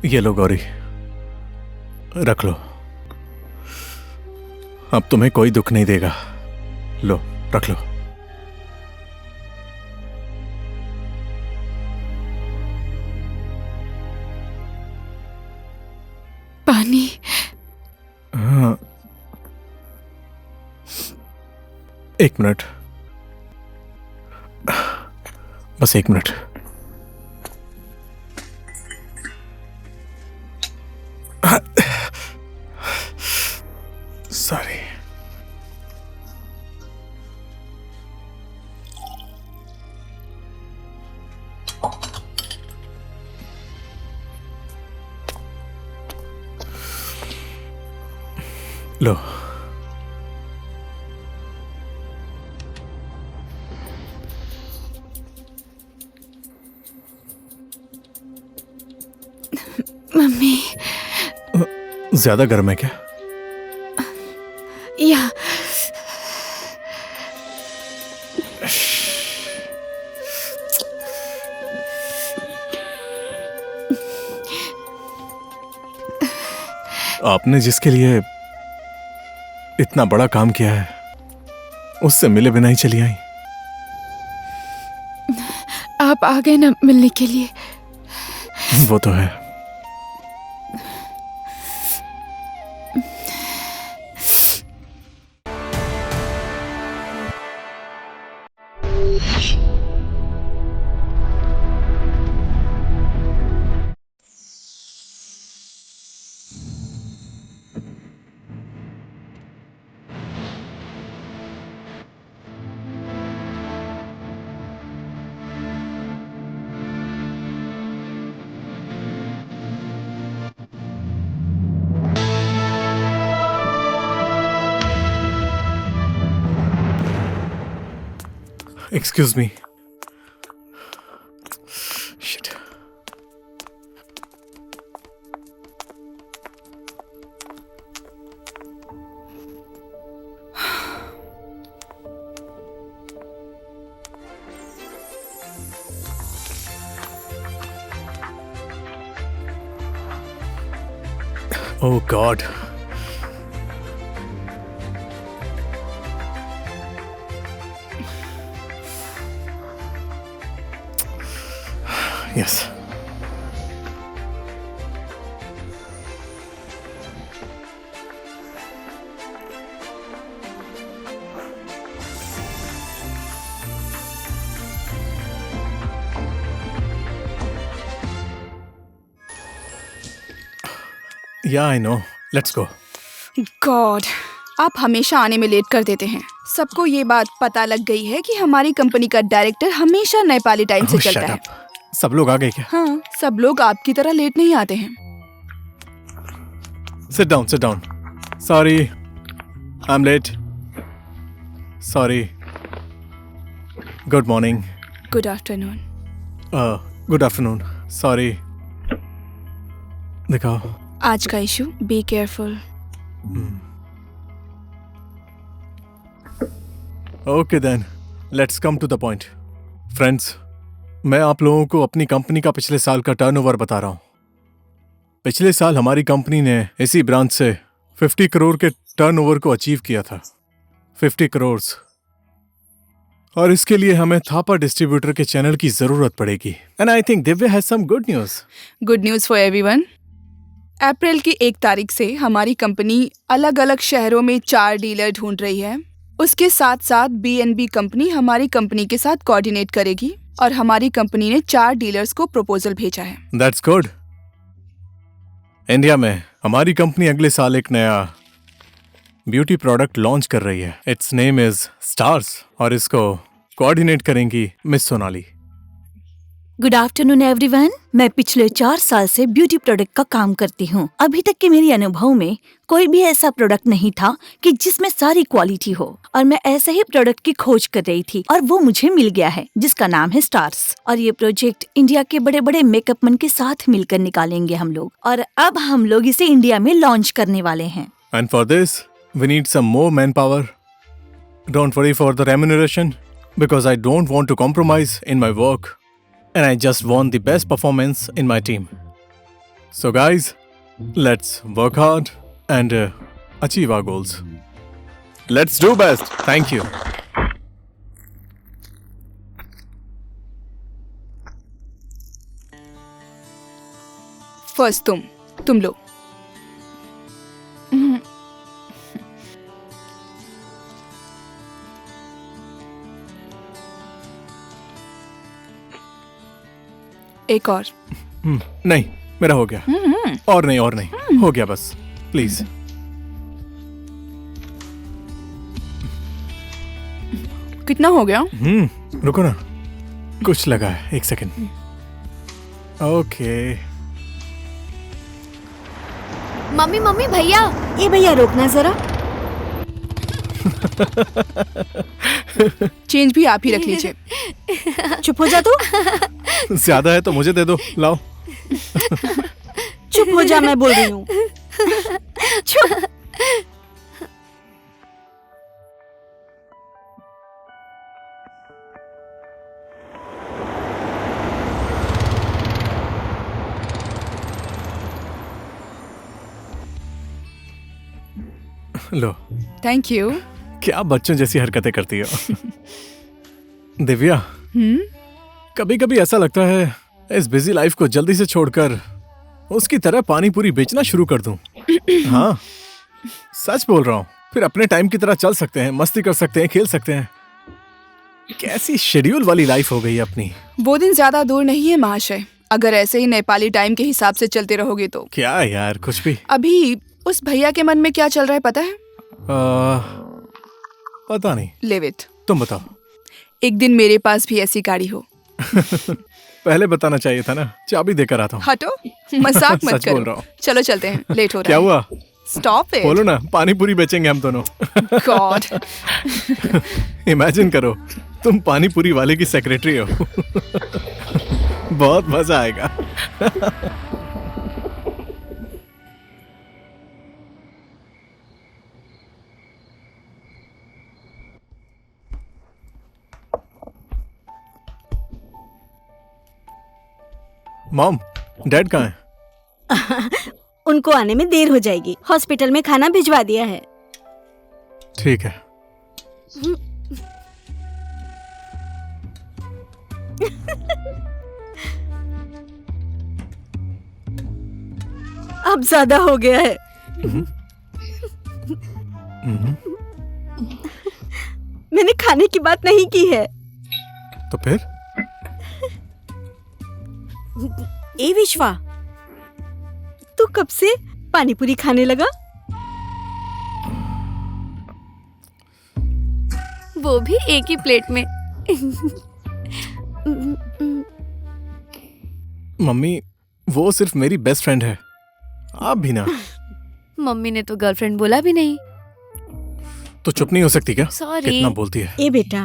ये लो गौरी, रख लो। अब तुम्हें कोई दुख नहीं देगा। लो, रख लो। पानी। हाँ, एक मिनट, बस एक मिनट। सॉरी। लो। मम्मी। ज्यादा गर्म है क्या? या आपने जिसके लिए इतना बड़ा काम किया है, उससे मिले बिना ही चली आई। आप आ गए ना मिलने के लिए। वो तो है। Excuse me. Shit. Oh God. Yes. Yeah, I know. Let's go. God, आप हमेशा आने में लेट कर देते हैं। सबको ये बात पता लग गई है कि हमारी कंपनी का डायरेक्टर हमेशा नेपाली टाइम से Oh, चलता shut है। up. सब लोग आ गए क्या? हाँ, सब लोग आपकी तरह लेट नहीं आते हैं। Sit down, sit down. Sorry, I'm late. Sorry. Good morning. Good afternoon. Good afternoon. Sorry. दिखाओ। आज का issue, be careful. Okay then, let's come to the point. Friends, मैं आप लोगों को अपनी कंपनी का पिछले साल का टर्नओवर बता रहा हूँ। पिछले साल हमारी कंपनी ने इसी ब्रांच से 50 करोड़ के टर्नओवर को अचीव किया था। 50 करोड़। और इसके लिए हमें थापा डिस्ट्रीब्यूटर के चैनल की जरूरत पड़ेगी। And I think Divya has some good news. Good news for everyone. April की 1 तारीख से हमारी कंपनी अलग अलग शहरों में 4 डीलर ढूंढ रही है। उसके साथ साथ BNB कंपनी हमारी कंपनी के साथ कोऑर्डिनेट करेगी और हमारी कंपनी ने 4 डीलर्स को प्रपोजल भेजा है। That's good. इंडिया में हमारी कंपनी अगले साल एक नया ब्यूटी प्रोडक्ट लॉन्च कर रही है। इट्स नेम इज स्टार्स और इसको कोऑर्डिनेट करेंगी miss Sonali. Good afternoon everyone. मैं पिछले 4 साल से ब्यूटी प्रोडक्ट का काम करती हूँ। अभी तक के मेरे अनुभव में कोई भी ऐसा प्रोडक्ट नहीं था कि जिसमें सारी क्वालिटी हो, और मैं ऐसे ही प्रोडक्ट की खोज कर रही थी और वो मुझे मिल गया है, जिसका नाम है स्टार्स। और ये प्रोजेक्ट इंडिया के बड़े बड़े मेकअप मैन के साथ मिलकर निकालेंगे हम लोग, और अब हम लोग इसे इंडिया में लॉन्च करने वाले हैं। And for this we need some more man power. Don't worry for the remuneration because I don't want to compromise in my work and I just want the best performance in my team. So guys, let's work hard and achieve our goals. Let's do best. Thank you. First तुम लो। एक और। नहीं, मेरा हो गया। और नहीं, हो गया बस। प्लीज। कितना हो गया? रुको ना, कुछ लगा है, एक सेकंड। ओके। मम्मी मम्मी भैया, ये भैया रोकना जरा। चेंज भी आप ही रख लीजिए। चुप हो जा तू। ज्यादा है तो मुझे दे दो, लाओ। चुप हो जा, मैं बोल रही हूँ। चुप। लो। Thank you. क्या बच्चों जैसी हरकतें करती हो। दिव्या, कभी कभी ऐसा लगता है इस बिजी लाइफ को जल्दी से छोड़कर उसकी तरह पानी पूरी बेचना शुरू कर दूं। हाँ, सच बोल रहा हूँ। फिर अपने टाइम की तरह चल सकते हैं, मस्ती कर सकते हैं, खेल सकते हैं। कैसी शेड्यूल वाली लाइफ हो गई है अपनी। वो दिन ज्यादा दूर नहीं है महाशय। अगर ऐसे ही नेपाली टाइम के हिसाब से चलते रहोगे तो। क्या यार, कुछ भी। अभी उस भैया के मन में क्या चल रहा है पता है? पता नहीं। Live it. तुम बताओ। एक दिन मेरे पास भी ऐसी गाड़ी हो। पहले बताना चाहिए था ना, चाबी देकर आता हूँ। हटो, मजाक मत सच बोल रहा करो। हूँ। चलो चलते हैं, लेट हो रहा क्या है। हुआ? Stop it. बोलो ना, पानी पूरी बेचेंगे हम दोनों। गॉड। इमेजिन करो, तुम पानी पूरी वाले की सेक्रेटरी हो। बहुत मजा आएगा। मॉम, डैड कहाँ है? उनको आने में देर हो जाएगी। हॉस्पिटल में खाना भिजवा दिया है। ठीक है। अब ज्यादा हो गया है। मैंने खाने की बात नहीं की है। तो फिर? ए विश्वा, तू कब से पानी पूरी खाने लगा? वो भी एक ही प्लेट में। मम्मी, वो सिर्फ मेरी बेस्ट फ्रेंड है, आप भी ना। मम्मी ने तो गर्लफ्रेंड बोला भी नहीं। तो चुप नहीं हो सकती क्या? Sorry। कितना बोलती है। ए बेटा,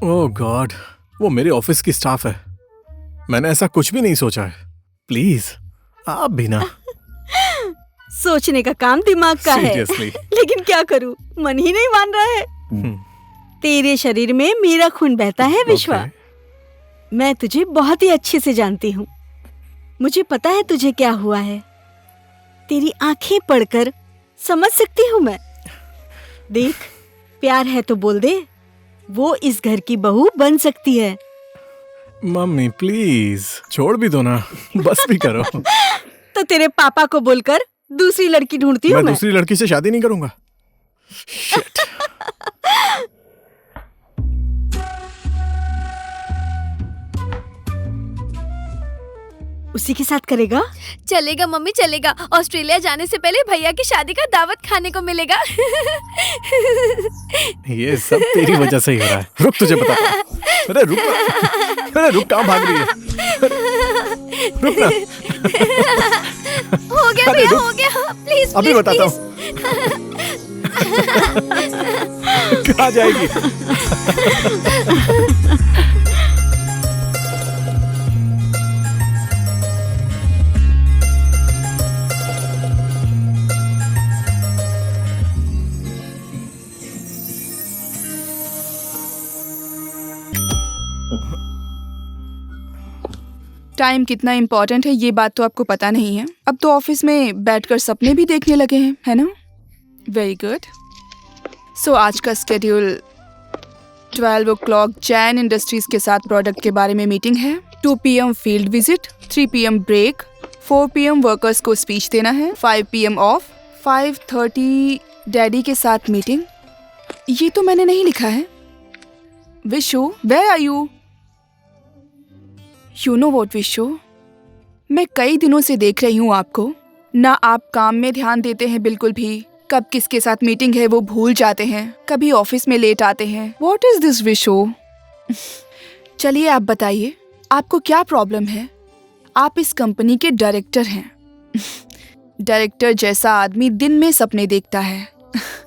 ओह गॉड, वो मेरे ऑफिस की स्टाफ है। मैंने ऐसा कुछ भी नहीं सोचा है। प्लीज, आप भी ना। सोचने का काम दिमाग का है। Seriously। लेकिन क्या करूं, मन ही नहीं मान रहा है। तेरे शरीर में मेरा खून बहता है विश्वा। Okay। मैं तुझे बहुत ही अच्छे से जानती हूँ। मुझे पता है तुझे क्या हुआ है। तेरी आंखें पढ़कर समझ सकती हूँ मैं। देख, प्यार है तो बोल दे, वो इस घर की बहू बन सकती है। मम्मी प्लीज, छोड़ भी दो ना, बस भी करो। तो तेरे पापा को बोलकर दूसरी लड़की ढूंढती हूँ मैं मैं। दूसरी लड़की से शादी नहीं करूंगा। Shit। उसी के साथ करेगा? चलेगा मम्मी चलेगा। ऑस्ट्रेलिया जाने से पहले भैया की शादी का दावत खाने को मिलेगा। ये सब तेरी वजह से ही हो रहा है। रुक, तुझे बताता हूँ। अरे रुक ना। अरे रुक, कहाँ भाग रही है? रुक ना। हो गया अरे भैया, रुक। हो गया। प्लीज अभी प्लीज, बताता हूँ। कहाँ जाएगी? टाइम कितना इम्पोर्टेंट है ये बात तो आपको पता नहीं है। अब तो ऑफिस में बैठकर सपने भी देखने लगे हैं, है ना? Very good. सो आज का स्केड्यूल 12 o'clock जैन इंडस्ट्रीज के साथ प्रोडक्ट के बारे में मीटिंग है, 2 PM field visit, 3 PM break, 4 PM workers को स्पीच देना है, 5 PM ऑफ, 5:30 डैडी के साथ मीटिंग। ये तो मैंने नहीं लिखा है। Vishu, where are you? You know what Vishu, मैं कई दिनों से देख रही हूँ आपको, ना आप काम में ध्यान देते हैं बिल्कुल भी। कब किसके साथ मीटिंग है वो भूल जाते हैं, कभी ऑफिस में लेट आते हैं। What is this Vishu? चलिए आप बताइए, आपको क्या प्रॉब्लम है? आप इस कंपनी के डायरेक्टर हैं। डायरेक्टर जैसा आदमी दिन में सपने देखता है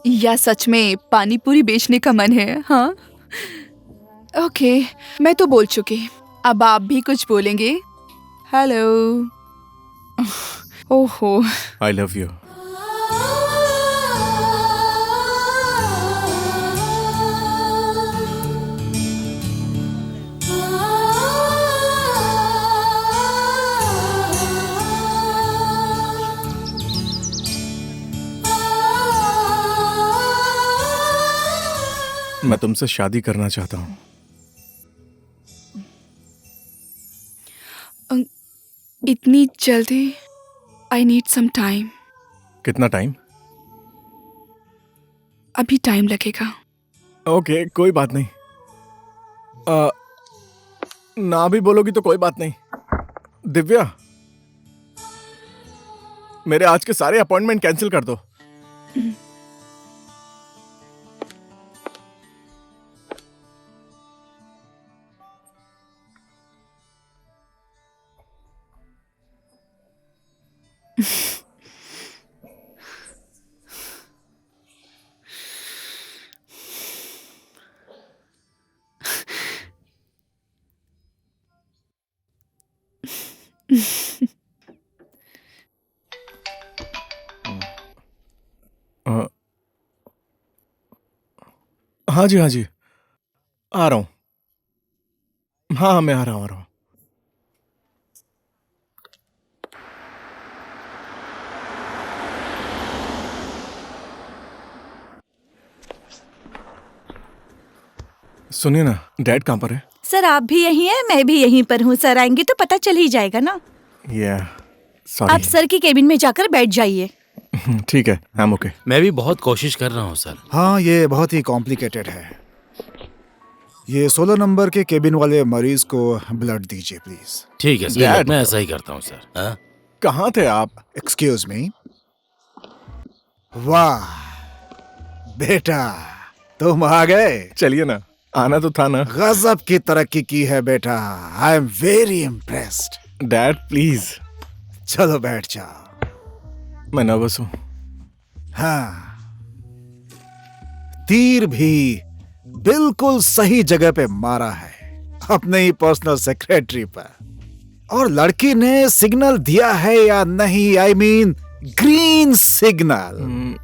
या सच में पानी पूरी बेचने का मन है? हाँ ओके, मैं तो बोल चुकी, अब आप भी कुछ बोलेंगे? हेलो। ओहो, आई लव यू। मैं तुमसे शादी करना चाहता हूँ। इतनी जल्दी? I need some time. कितना टाइम? अभी टाइम लगेगा। ओके, कोई बात नहीं। ना भी बोलोगी तो कोई बात नहीं। दिव्या, मेरे आज के सारे अपॉइंटमेंट कैंसिल कर दो। हाँ जी, हाँ जी, आ रहा हूँ। हाँ, मैं आ रहा हूँ। सुनिए ना, डैड कहाँ पर है? सर आप भी यहीं हैं, मैं भी यहीं पर हूँ। सर आएंगे तो पता चल ही जाएगा ना। सॉरी। आप सर की केबिन में जाकर बैठ जाइए। ठीक है, आई एम ओके। मैं भी बहुत कोशिश कर रहा हूँ सर। हाँ, ये बहुत ही कॉम्प्लिकेटेड है। ये 16 नंबर के केबिन वाले मरीज को ब्लड दीजिए प्लीज। ठीक है सर, Dad। मैं ऐसा ही करता हूँ सर। हाँ? कहाँ थे आप? Excuse me. वाह बेटा, तुम आ गए। चलिए ना, आना तो था ना। गजब की तरक्की की है बेटा। I am very impressed. Dad please. चलो बैठ जाओ। मैं नर्वस हूँ। हाँ, तीर भी बिल्कुल सही जगह पे मारा है, अपने ही पर्सनल सेक्रेटरी पर। और लड़की ने सिग्नल दिया है या नहीं, आई मीन ग्रीन सिग्नल।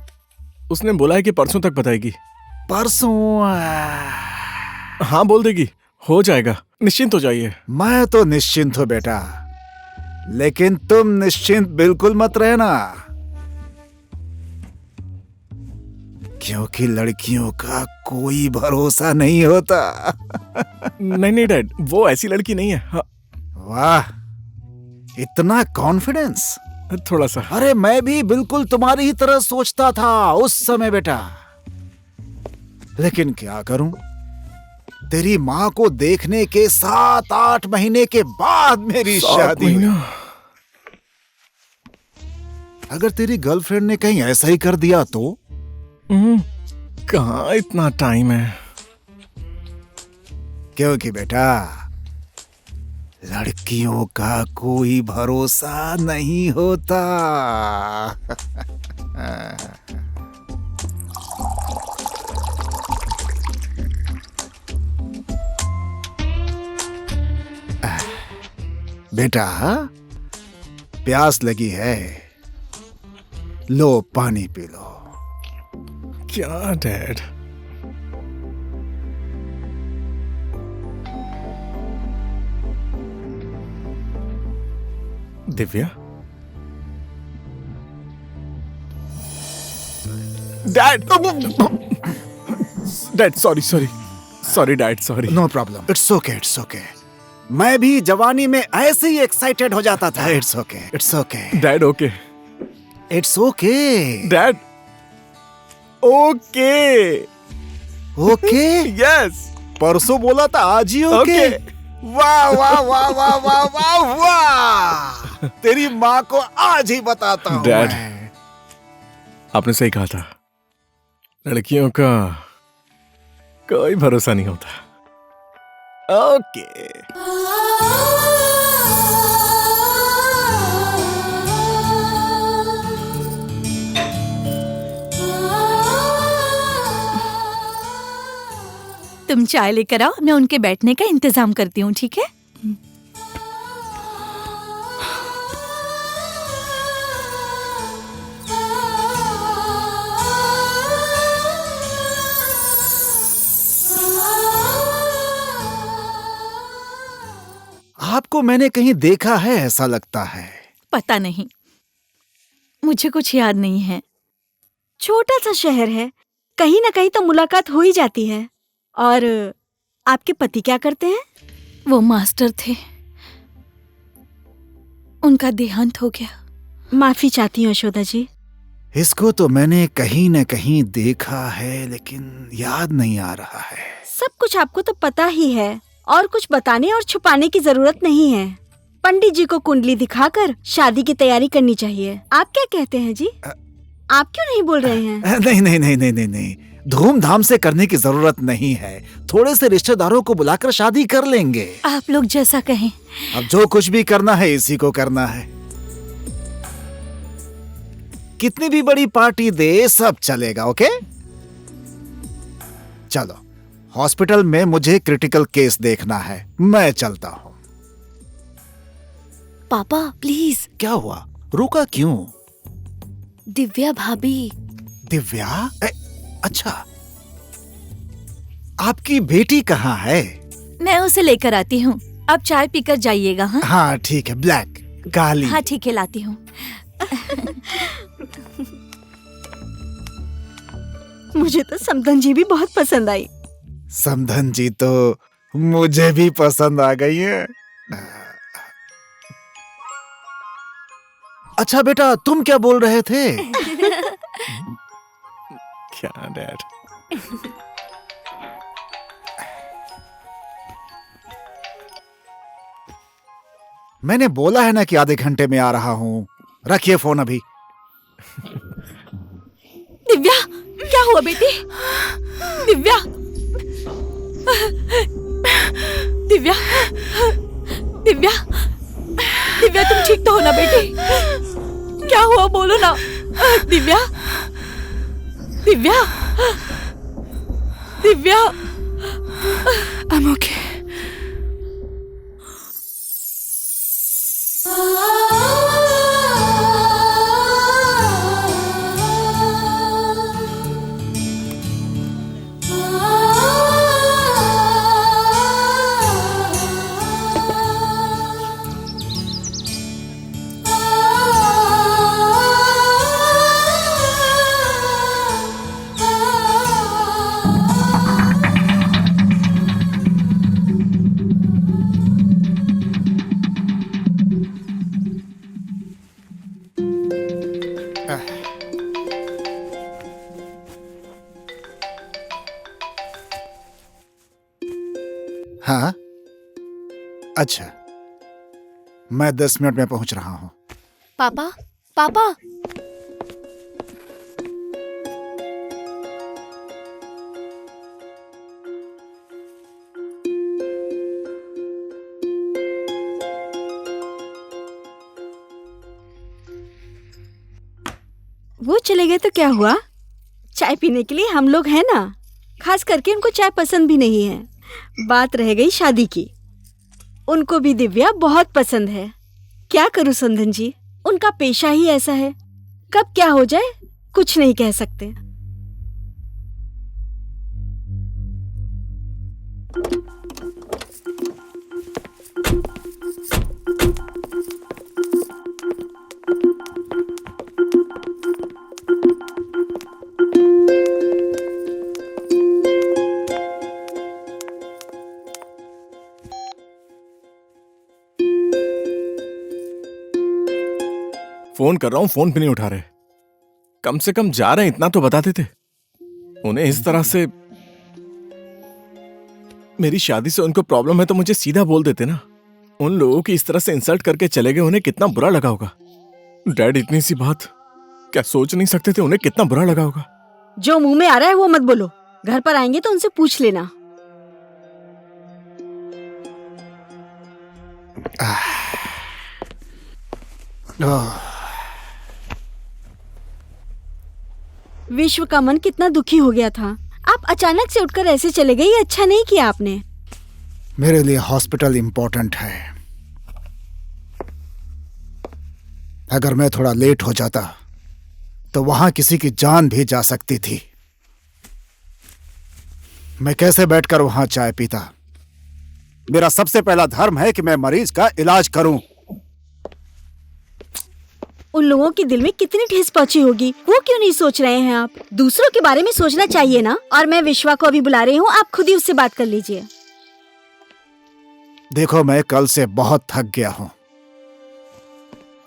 उसने बोला है कि परसों तक बताएगी। परसों? हाँ बोल देगी, हो जाएगा, निश्चिंत हो जाइए। मैं तो निश्चिंत हूं बेटा, लेकिन तुम निश्चिंत बिल्कुल मत रहना, क्योंकि लड़कियों का कोई भरोसा नहीं होता। नहीं नहीं डैड, वो ऐसी लड़की नहीं है। हाँ, वाह, इतना कॉन्फिडेंस। थोड़ा सा। अरे मैं भी बिल्कुल तुम्हारी ही तरह सोचता था उस समय बेटा, लेकिन क्या करूं, तेरी माँ को देखने के 7-8 महीने के बाद मेरी शादी हुई। अगर तेरी गर्लफ्रेंड ने कहीं ऐसा ही कर दिया तो? कहाँ इतना टाइम है। क्योंकि बेटा, लड़कियों का कोई भरोसा नहीं होता। बेटा, प्यास लगी है, लो पानी पी लो। क्या dad? Divya, dad, dad sorry dad, sorry. No problem, it's okay. मैं भी जवानी में ऐसे ही एक्साइटेड हो जाता था। It's okay dad, okay it's okay dad, okay okay. Yes, परसों बोला था आज ही ओके। वाह वाह वाह वाह वाह वाह वाह, तेरी माँ को आज ही बताता हूँ डैड। मैं। आपने सही कहा था, लड़कियों का कोई भरोसा नहीं होता। ओके तुम चाय लेकर आओ, मैं उनके बैठने का इंतजाम करती हूँ, ठीक है? आपको मैंने कहीं देखा है ऐसा लगता है। पता नहीं, मुझे कुछ याद नहीं है। छोटा सा शहर है, कहीं ना कहीं तो मुलाकात हो ही जाती है। और आपके पति क्या करते हैं? वो मास्टर थे, उनका देहांत हो गया। माफी चाहती हूँ यशोदा जी। इसको तो मैंने कहीं न कहीं देखा है, लेकिन याद नहीं आ रहा है। सब कुछ आपको तो पता ही है, और कुछ बताने और छुपाने की जरूरत नहीं है। पंडित जी को कुंडली दिखाकर शादी की तैयारी करनी चाहिए। आप क्या कहते हैं जी? आप क्यों नहीं बोल रहे हैं? नहीं, धूमधाम से करने की जरूरत नहीं है। थोड़े से रिश्तेदारों को बुलाकर शादी कर लेंगे। आप लोग जैसा कहें। अब जो कुछ भी करना है इसी को करना है। कितनी भी बड़ी पार्टी दे, सब चलेगा। ओके, चलो। हॉस्पिटल में मुझे क्रिटिकल केस देखना है, मैं चलता हूं। पापा प्लीज। क्या हुआ, रुका क्यों? दिव्या भाभी। दिव्या? अच्छा, आपकी बेटी कहाँ है? मैं उसे लेकर आती हूँ, आप चाय पीकर जाइएगा। हाँ हाँ ठीक है, ब्लैक काली। हाँ ठीक है, लाती हूँ। मुझे तो समधन जी भी बहुत पसंद आई। समधन जी तो मुझे भी पसंद आ गई है। अच्छा बेटा, तुम क्या बोल रहे थे? क्या डैड? मैंने बोला है ना कि आधे घंटे में आ रहा हूँ। रखिए फोन अभी। दिव्या, क्या हुआ बेटी? दिव्या, दिव्या, दिव्या, दिव्या, तुम ठीक तो हो ना बेटी? क्या हुआ, बोलो ना। दिव्या, दिव्या, दिव्या। I'm okay. हाँ अच्छा, मैं 10 मिनट में पहुंच रहा हूँ। पापा पापा। वो चले गए तो क्या हुआ? चाय पीने के लिए हम लोग हैं ना। खास करके उनको चाय पसंद भी नहीं है। बात रह गई शादी की। उनको भी दिव्या बहुत पसंद है। क्या करूं समधन जी, उनका पेशा ही ऐसा है। कब क्या हो जाए कुछ नहीं कह सकते। फोन कर रहा हूं, फोन भी नहीं उठा रहे। कम से कम जा रहे हैं इतना तो बता देते। उन्हें इस तरह से, मेरी शादी से उनको प्रॉब्लम है तो मुझे सीधा बोल देते ना। उन लोगों की इस तरह से इंसल्ट करके चले गए, उन्हें कितना बुरा लगा होगा। डैड इतनी सी बात क्या सोच नहीं सकते थे, उन्हें कितना बुरा लगा होगा। जो मुंह में आ रहा है वो मत बोलो, घर पर आएंगे तो उनसे पूछ लेना। विश्व का मन कितना दुखी हो गया था। आप अचानक से उठकर ऐसे चले गए, ये अच्छा नहीं किया आपने। मेरे लिए हॉस्पिटल इंपॉर्टेंट है। अगर मैं थोड़ा लेट हो जाता तो वहां किसी की जान भी जा सकती थी। मैं कैसे बैठकर वहां चाय पीता? मेरा सबसे पहला धर्म है कि मैं मरीज का इलाज करूं। उन लोगों के दिल में कितनी ठेस पहुंची होगी, वो क्यों नहीं सोच रहे हैं आप? दूसरों के बारे में सोचना चाहिए ना। और मैं विश्वा को अभी बुला रही हूँ, आप खुद ही उससे बात कर लीजिए। देखो, मैं कल से बहुत थक गया हूं।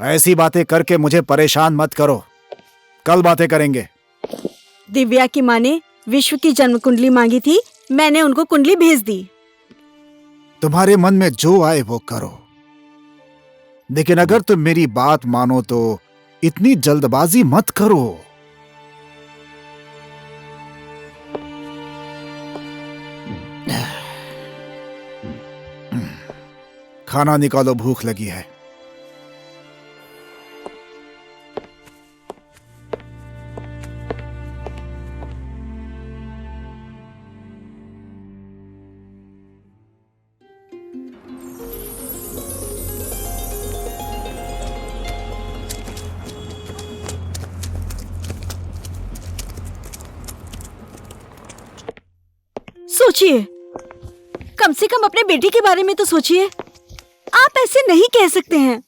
ऐसी बातें करके मुझे परेशान मत करो। कल बातें करेंगे। दिव्या की माँ ने विश्व की जन्म कुंडली मांगी थी, मैंने उनको कुंडली भेज दी। तुम्हारे मन में जो आए वो करो, लेकिन अगर तुम मेरी बात मानो तो इतनी जल्दबाजी मत करो। खाना निकालो, भूख लगी है। सोचिए, कम से कम अपने बेटी के बारे में तो सोचिए। आप ऐसे नहीं कह सकते हैं।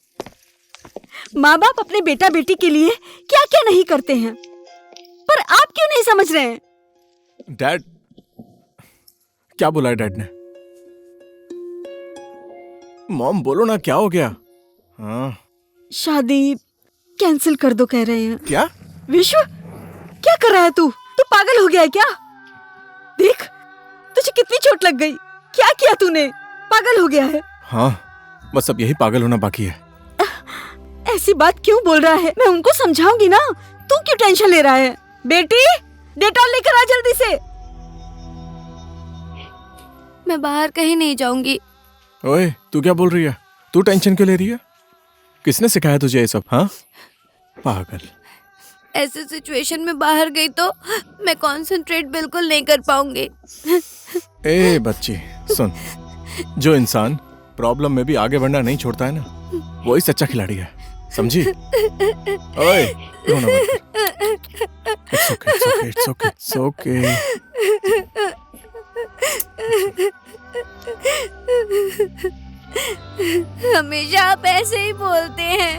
माँ बाप अपने बेटा बेटी के लिए क्या क्या नहीं करते हैं, पर आप क्यों नहीं समझ रहे हैं? डैड, क्या बोला है डैड ने? मॉम बोलो ना, क्या हो गया? हाँ, शादी कैंसिल कर दो कह रहे हैं। क्या? विश्व, क्या कर रहा है तू? तू पागल हो गया है क्या? देख, तुझे कितनी चोट लग गई। क्या किया तूने? पागल हो गया है। हाँ, बस अब यही पागल होना बाकी है। ऐसी बात क्यों बोल रहा है? मैं उनको समझाऊंगी ना, तू क्यों टेंशन ले रहा है? बेटी, डेटॉल लेकर आ जल्दी से। मैं बाहर कहीं नहीं जाऊंगी। ओए, तू क्या बोल रही है? तू टेंशन क्यों ले रही है? किसने सिखाया तुझे ये सब? हाँ, पागल। ऐसे सिचुएशन में बाहर गई तो मैं कंसंट्रेट बिल्कुल नहीं कर पाऊंगी। ए बच्ची, सुन, जो इंसान प्रॉब्लम में भी आगे बढ़ना नहीं छोड़ता है ना, वही सच्चा खिलाड़ी है, समझी? ओए, रोना मत कर। It's okay, it's okay, it's okay, it's okay. हमेशा आप ऐसे ही बोलते हैं।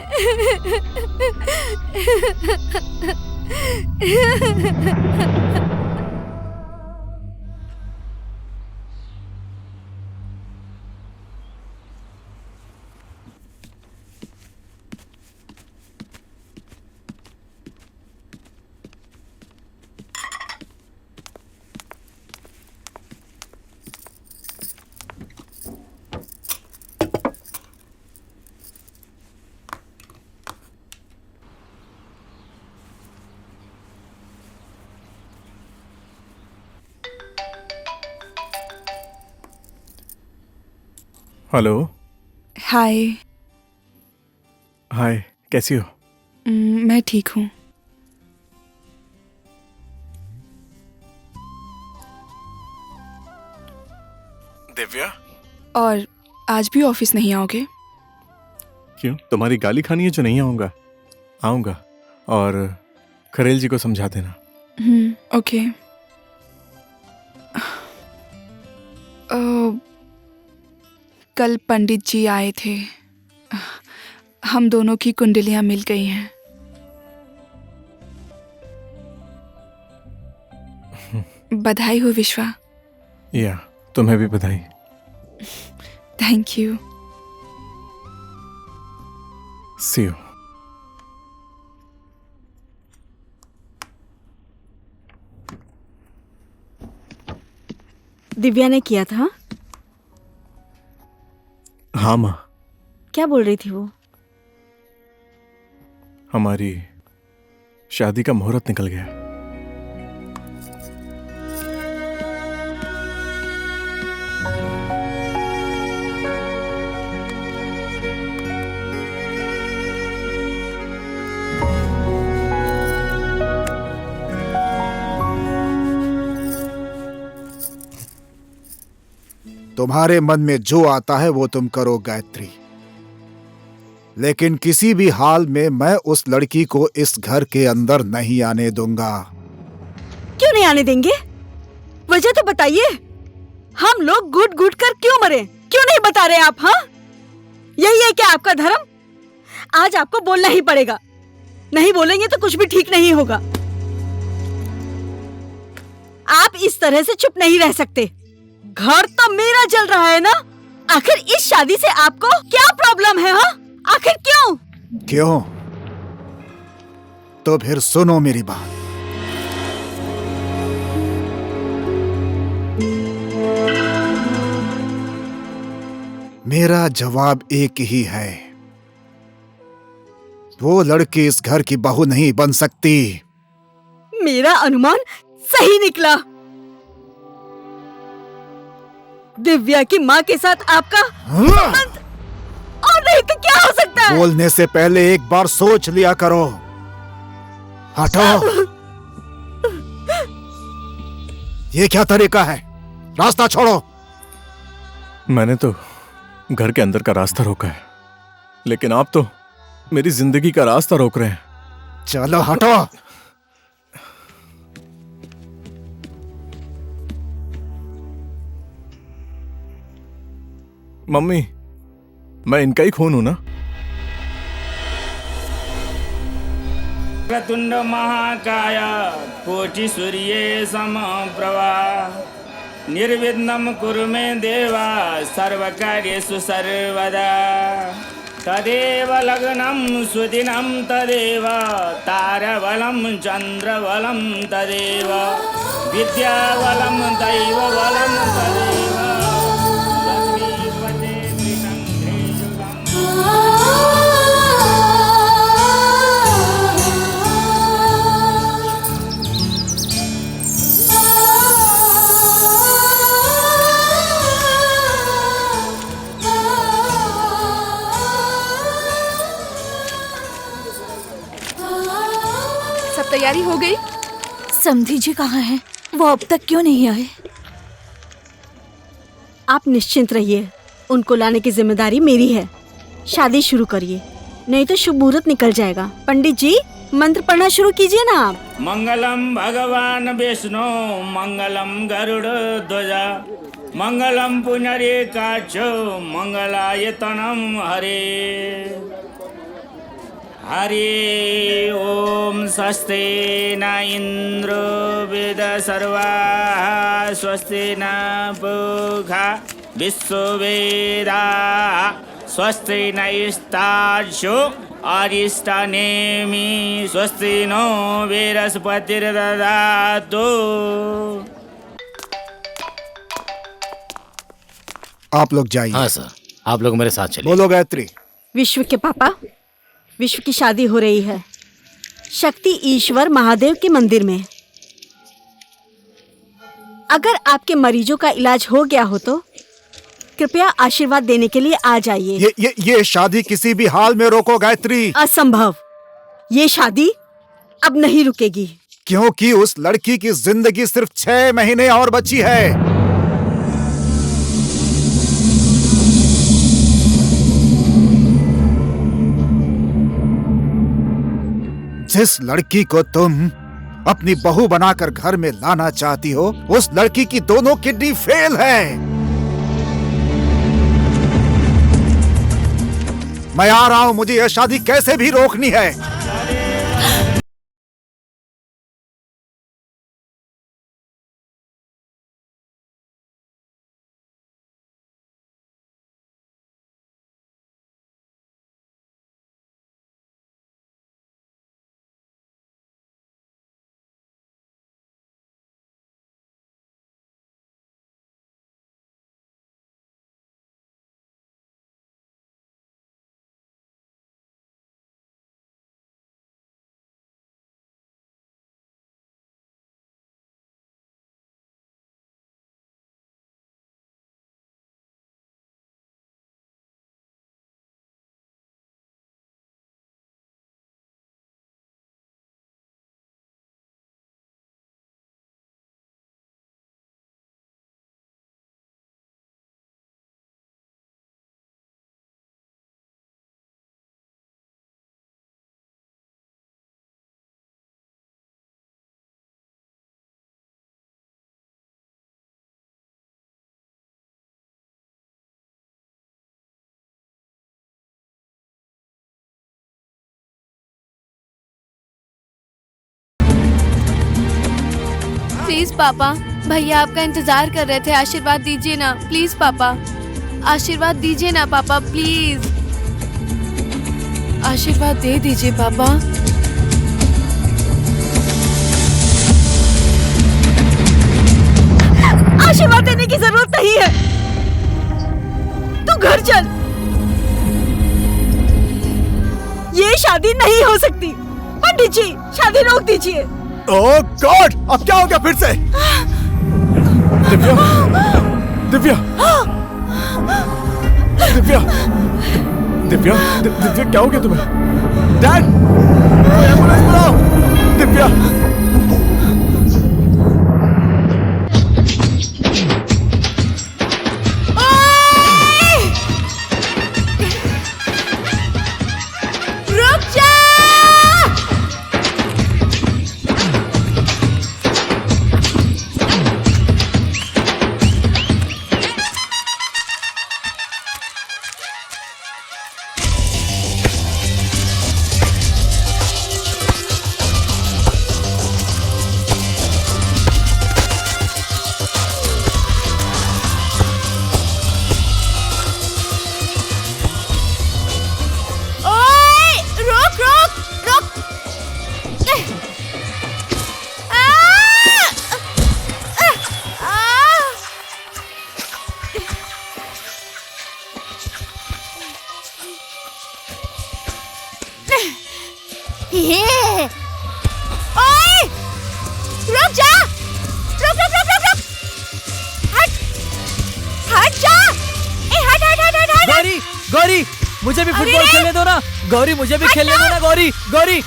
हेलो। हाय। हाय, कैसी हो? मैं ठीक हूँ। दिव्या, और आज भी ऑफिस नहीं आओगे? क्यों? तुम्हारी गाली खानी है जो नहीं आऊंगा? आऊंगा, और खरेल जी को समझा देना। ओके। कल पंडित जी आए थे, हम दोनों की कुंडलियां मिल गई हैं। बधाई हो विश्वा। या, तुम्हें भी बधाई। Thank you. See you. Divya ने किया था? हाँ माँ, क्या बोल रही थी वो? हमारी शादी का मुहूर्त निकल गया। तुम्हारे मन में जो आता है वो तुम करो गायत्री, लेकिन किसी भी हाल में मैं उस लड़की को इस घर के अंदर नहीं आने दूंगा। क्यों नहीं आने देंगे? वजह तो बताइए। हम लोग घुट घुट कर क्यों मरे? क्यों नहीं बता रहे आप? हाँ, यही है क्या आपका धर्म? आज आपको बोलना ही पड़ेगा। नहीं बोलेंगे तो कुछ भी ठीक नहीं होगा। आप इस तरह से चुप नहीं रह सकते। घर तो मेरा जल रहा है ना। आखिर इस शादी से आपको क्या प्रॉब्लम है? हाँ, आखिर क्यों? क्यों? तो फिर सुनो मेरी बात। मेरा जवाब एक ही है, वो लड़की इस घर की बहू नहीं बन सकती। मेरा अनुमान सही निकला। दिव्या की माँ के साथ आपका संबंध और नहीं तो क्या हो सकता है? बोलने से पहले एक बार सोच लिया करो। हटो। ये क्या तरीका है? रास्ता छोड़ो। मैंने तो घर के अंदर का रास्ता रोका है, लेकिन आप तो मेरी जिंदगी का रास्ता रोक रहे हैं। चलो हटो। मम्मी, मैं इनका ही खून हूं ना? वक्रतुंड महाकाय कोटि सूर्ये समप्रभा निर्विघ्नं कुरु मे देवा सर्वकार्येषु सर्वदा। तदेव लग्नं सुदिनं तदेव तारबलं चन्द्रबलं तदेव विद्याबलं दैवबलं तदेव लक्ष्मीपते त्रितं त्रियुगम्। सब तैयारी हो गई? समधी जी कहाँ हैं? वो अब तक क्यों नहीं आए? आप निश्चिंत रहिए, उनको लाने की जिम्मेदारी मेरी है। शादी शुरू करिए, नहीं तो शुभ मुहूर्त निकल जाएगा। पंडित जी, मंत्र पढ़ना शुरू कीजिए ना आप। मंगलम भगवान विष्णु मंगलम गरुड़ ध्वजा मंगलम पुनरेकाचो मंगलायतनम हरे। हरि ओम स्वस्ति न इंद्रो वेद सर्वाः स्वस्ति न पूषा विश्ववेदा स्वस्ति नैस्तार्क्ष्यो अरिष्टनेमि स्वस्ति नो बृहस्पतिर्दधातु। आप लोग जाइए। हाँ सर, आप लोग मेरे साथ चलिए। बोलो गायत्री। विश्व के पापा, विश्व की शादी हो रही है शक्ति ईश्वर महादेव के मंदिर में। अगर आपके मरीजों का इलाज हो गया हो तो कृपया आशीर्वाद देने के लिए आ जाइए। ये शादी किसी भी हाल में रोको गायत्री। असंभव, ये शादी अब नहीं रुकेगी। क्योंकि उस लड़की की जिंदगी सिर्फ 6 महीने और बची है। जिस लड़की को तुम अपनी बहू बनाकर घर में लाना चाहती हो, उस लड़की की दोनों किडनी फेल है। मैं आ रहा हूं, मुझे यह शादी कैसे भी रोकनी है। प्लीज पापा, भैया आपका इंतजार कर रहे थे, आशीर्वाद दीजिए ना प्लीज पापा, आशीर्वाद दीजिए ना पापा प्लीज, आशीर्वाद दे दीजिए पापा। आशीर्वाद देने की जरूरत नहीं है, तू घर चल। ये शादी नहीं हो सकती। पंडित जी, शादी रोक दीजिए। ओह गॉड, अब क्या हो गया फिर से? दिव्या, दिव्या, दिव्या, दिव्या, दिव्या क्या हो गया तुम्हें? डैड, एम्बुलेंस बुलाओ। दिव्या, रुक जा। ओए! रुक जा! रुक! हट! हट जा! हट! गौरी, गौरी, मुझे भी फुटबॉल खेलने दो ना। गौरी, मुझे भी खेलने दो ना। गौरी, गौरी।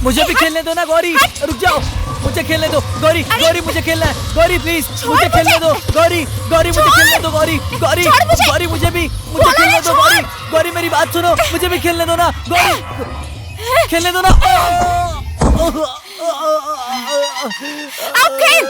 मुझे भी खेलने दो ना गौरी, रुक जाओ, मुझे खेलने दो। गौरी, गौरी मुझे खेलना है। गौरी प्लीज मुझे खेलने दो। गौरी, गौरी मुझे खेलने दो। गौरी, गौरी, गौरी मुझे खेलने दो। गौरी, गौरी मेरी बात सुनो, मुझे भी खेलने दो ना। गौरी, खेलने दो ना। अब खेल।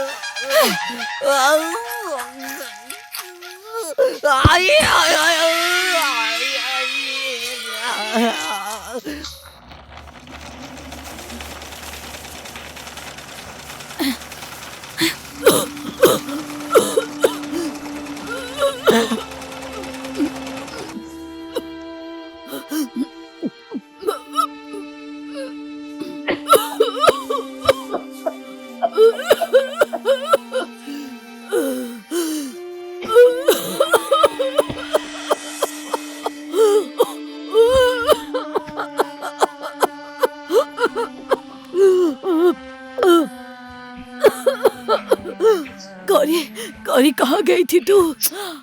गौरी, गौरी कहाँ गई थी तू?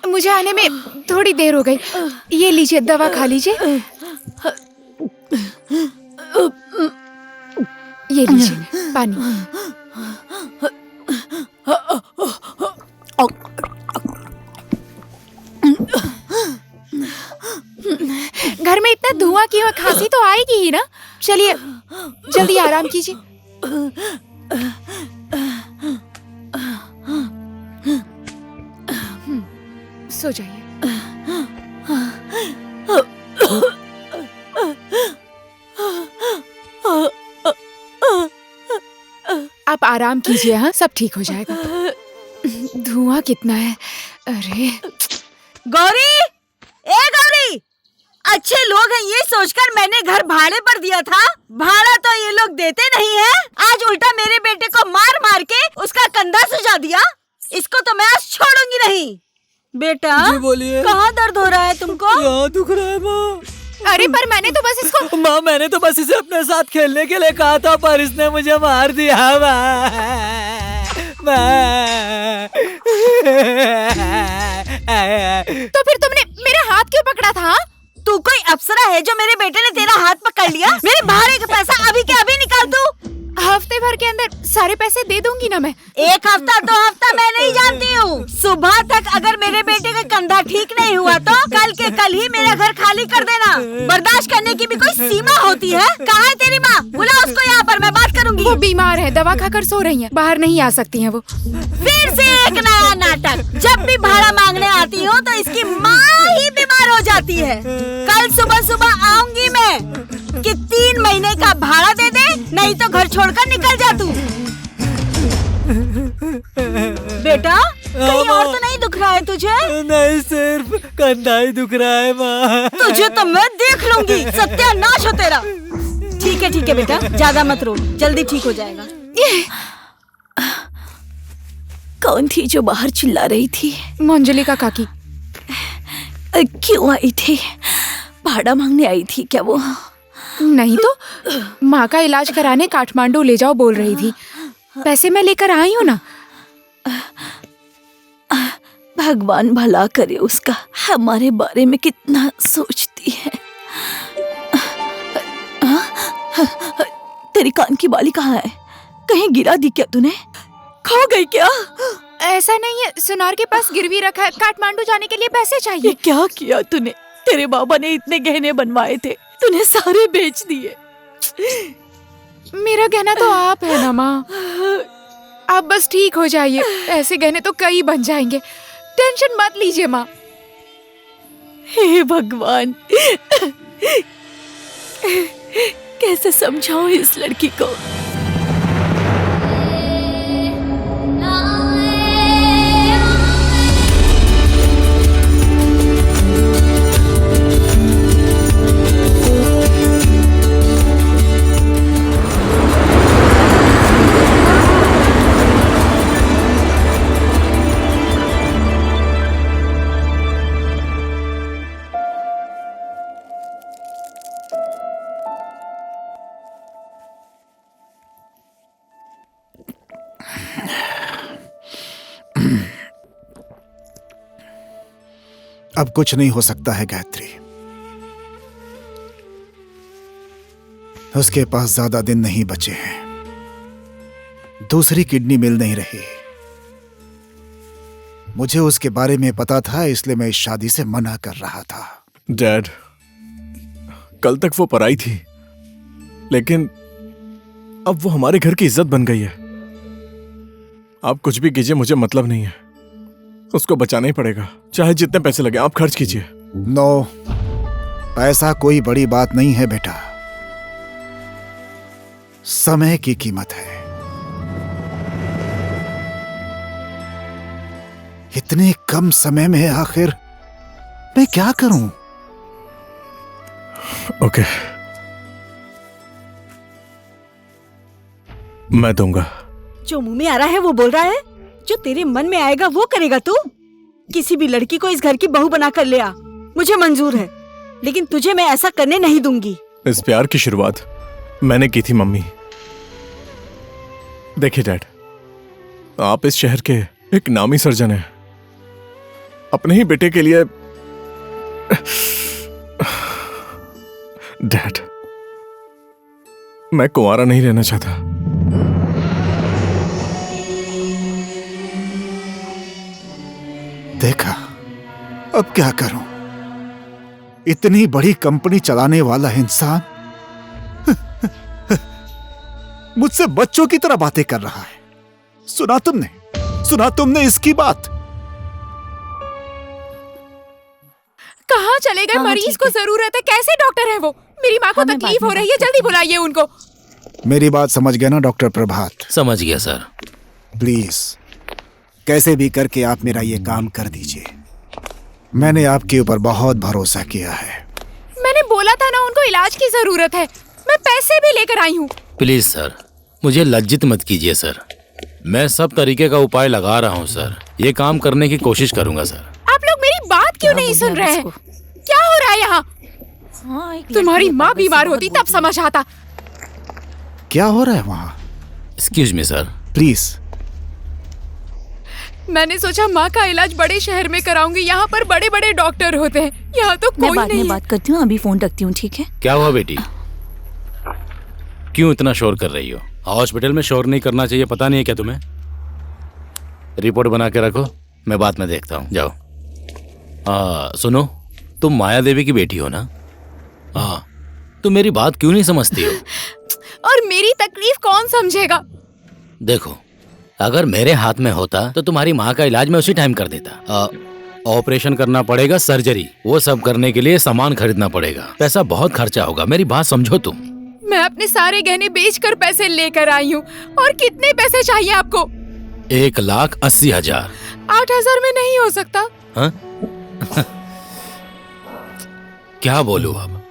मुझे आने में थोड़ी देर हो गई। ये लीजिए, दवा खा लीजिए। ये लीजिए पानी। घर में इतना धुआं क्यों? खांसी तो आएगी ही ना। चलिए जल्दी आराम कीजिए। सो जाइए। आप आराम कीजिए, हाँ सब ठीक हो जाएगा। धुआं कितना है। अरे गौरी, ए गौरी, अच्छे लोग हैं ये सोचकर मैंने घर भाड़े पर दिया था। भाड़ा तो ये लोग देते नहीं है। आज उल्टा मेरे बेटे को मार मार के उसका कंधा सुझा दिया। इसको तो मैं आज छोड़ूंगी नहीं। बेटा जी बोलिए। कहाँ दर्द हो रहा है तुमको? यहाँ दुख रहा है माँ। अरे पर मैंने तो बस इसको माँ, मैंने तो बस इसे अपने साथ खेलने के लिए कहा था, पर इसने मुझे मार दिया माँ। तो फिर तुमने मेरा हाथ क्यों पकड़ा था? तू कोई अप्सरा है जो मेरे बेटे ने तेरा हाथ पकड़ लिया? मेरे भाड़े का पैसा अभी के अभी निकाल तू। हफ्ते भर के अंदर सारे पैसे दे दूंगी ना मैं। 1 हफ्ता 2 हफ्ता मैं नहीं जानती हूँ। सुबह तक अगर मेरे बेटे का कंधा ठीक नहीं हुआ तो कल के कल ही मेरा घर खाली कर देना। बर्दाश्त करने की भी कोई सीमा होती है। कहाँ है तेरी माँ? बुला उसको यहाँ पर, मैं बात करूँगी। वो बीमार है, दवा खाकर सो रही हैं, बाहर नहीं आ सकती हैं वो। फिर से एक नया नाटक। जब भी भाड़ा मांगने आती हूँ तो इसकी माँ ही बीमार हो जाती है। कल सुबह सुबह आऊंगी मैं कि 3 महीने का भाड़ा दे दे, नहीं तो घर छोड़कर निकल जा तू। बेटा कहीं और तो नहीं दुख रहा है तुझे? नहीं, सिर्फ कंधा ही दुख रहा है माँ। तुझे तो मैं देख लूंगी, सत्यानाश हो तेरा। ठीक है बेटा, ज्यादा मत रो, जल्दी ठीक हो जाएगा। कौन थी जो बाहर चिल्ला रही थी? मंजलिका काकी। क्यों आई थी? भाड़ा मांगने आई थी क्या वो? नहीं तो माँ का इलाज कराने काठमांडू ले जाओ बोल रही थी। पैसे मैं लेकर आई हूँ ना। भगवान भला करे उसका, हमारे बारे में कितना सोचती है। तेरी कान की बाली कहाँ है? कहीं गिरा दी क्या तूने? खो गई क्या? ऐसा नहीं है, सुनार के पास गिरवी रखा है, काठमांडू जाने के लिए पैसे चाहिए। ये क्या किया तूने? तेरे बाबा ने इतने गहने बनवाए थे, तूने सारे बेच दिए। मेरा गहना तो आप है ना माँ, आप बस ठीक हो जाइए। ऐसे गहने तो कई बन जाएंगे, टेंशन मत लीजिए माँ। हे भगवान, कैसे समझाऊं इस लड़की को? अब कुछ नहीं हो सकता है गायत्री। उसके पास ज्यादा दिन नहीं बचे हैं। दूसरी किडनी मिल नहीं रही। मुझे उसके बारे में पता था, इसलिए मैं इस शादी से मना कर रहा था। डैड, कल तक वो पराई थी, लेकिन अब वो हमारे घर की इज्जत बन गई है। आप कुछ भी कीजिए, मुझे मतलब नहीं है। उसको बचाना ही पड़ेगा, चाहे जितने पैसे लगे आप खर्च कीजिए। नो, पैसा कोई बड़ी बात नहीं है बेटा। समय की कीमत है। इतने कम समय में आखिर मैं क्या करूं? ओके, मैं दूंगा। जो मुंह में आ रहा है वो बोल रहा है। जो तेरे मन में आएगा वो करेगा तू। किसी भी लड़की को इस घर की बहू बना कर ले आ, मुझे मंजूर है, लेकिन तुझे मैं ऐसा करने नहीं दूंगी। इस प्यार की शुरुआत मैंने की थी मम्मी। देखिए डैड, आप इस शहर के एक नामी सर्जन हैं। अपने ही बेटे के लिए डैड, मैं कुंवारा नहीं रहना चाहता। देखा, अब क्या करूं? इतनी बड़ी कंपनी चलाने वाला इंसान मुझसे बच्चों की तरह बातें कर रहा है। सुना तुमने इसकी बात? कहाँ चले गए? मरीज को जरूरत है। कैसे डॉक्टर है वो? मेरी माँ को तकलीफ हो रही है, जल्दी बुलाइए उनको। मेरी बात समझ गया ना डॉक्टर प्रभात? समझ गया सर। प्लीज कैसे भी करके आप मेरा ये काम कर दीजिए। मैंने आपके ऊपर बहुत भरोसा किया है। मैंने बोला था ना उनको इलाज की जरूरत है। मैं पैसे भी लेकर आई हूँ। प्लीज सर, मुझे लज्जित मत कीजिए सर। मैं सब तरीके का उपाय लगा रहा हूँ सर। ये काम करने की कोशिश करूंगा सर। आप लोग मेरी बात क्यों नहीं सुन रहे हैं? क्या हो रहा है यहाँ? तुम्हारी माँ बीमार होती तब समझ आता। क्या हो रहा है वहाँ? Excuse me sir. प्लीज। मैंने सोचा माँ का इलाज बड़े शहर में कराऊंगी, यहाँ पर बड़े बड़े डॉक्टर होते हैं, यहाँ तो मैं कोई बाद नहीं में है। बात करती हूँ, अभी फोन रखती हूँ, ठीक है? क्या हुआ बेटी? क्यों इतना शोर कर रही हो? हॉस्पिटल में शोर नहीं करना चाहिए, पता नहीं है क्या तुम्हें? रिपोर्ट बना के रखो, मैं बाद में देखता हूँ, जाओ। सुनो, तुम माया देवी की बेटी हो ना? हाँ, तुम मेरी बात क्यों नहीं समझती हो? और मेरी तकलीफ कौन समझेगा? देखो, अगर मेरे हाथ में होता तो तुम्हारी माँ का इलाज मैं उसी टाइम कर देता। ऑपरेशन करना पड़ेगा, सर्जरी, वो सब करने के लिए सामान खरीदना पड़ेगा, पैसा बहुत खर्चा होगा, मेरी बात समझो तुम। मैं अपने सारे गहने बेचकर पैसे लेकर आई हूँ। और कितने पैसे चाहिए आपको? 1,80,000। 8,000 में नहीं हो सकता। हाँ? क्या बोलूं अब?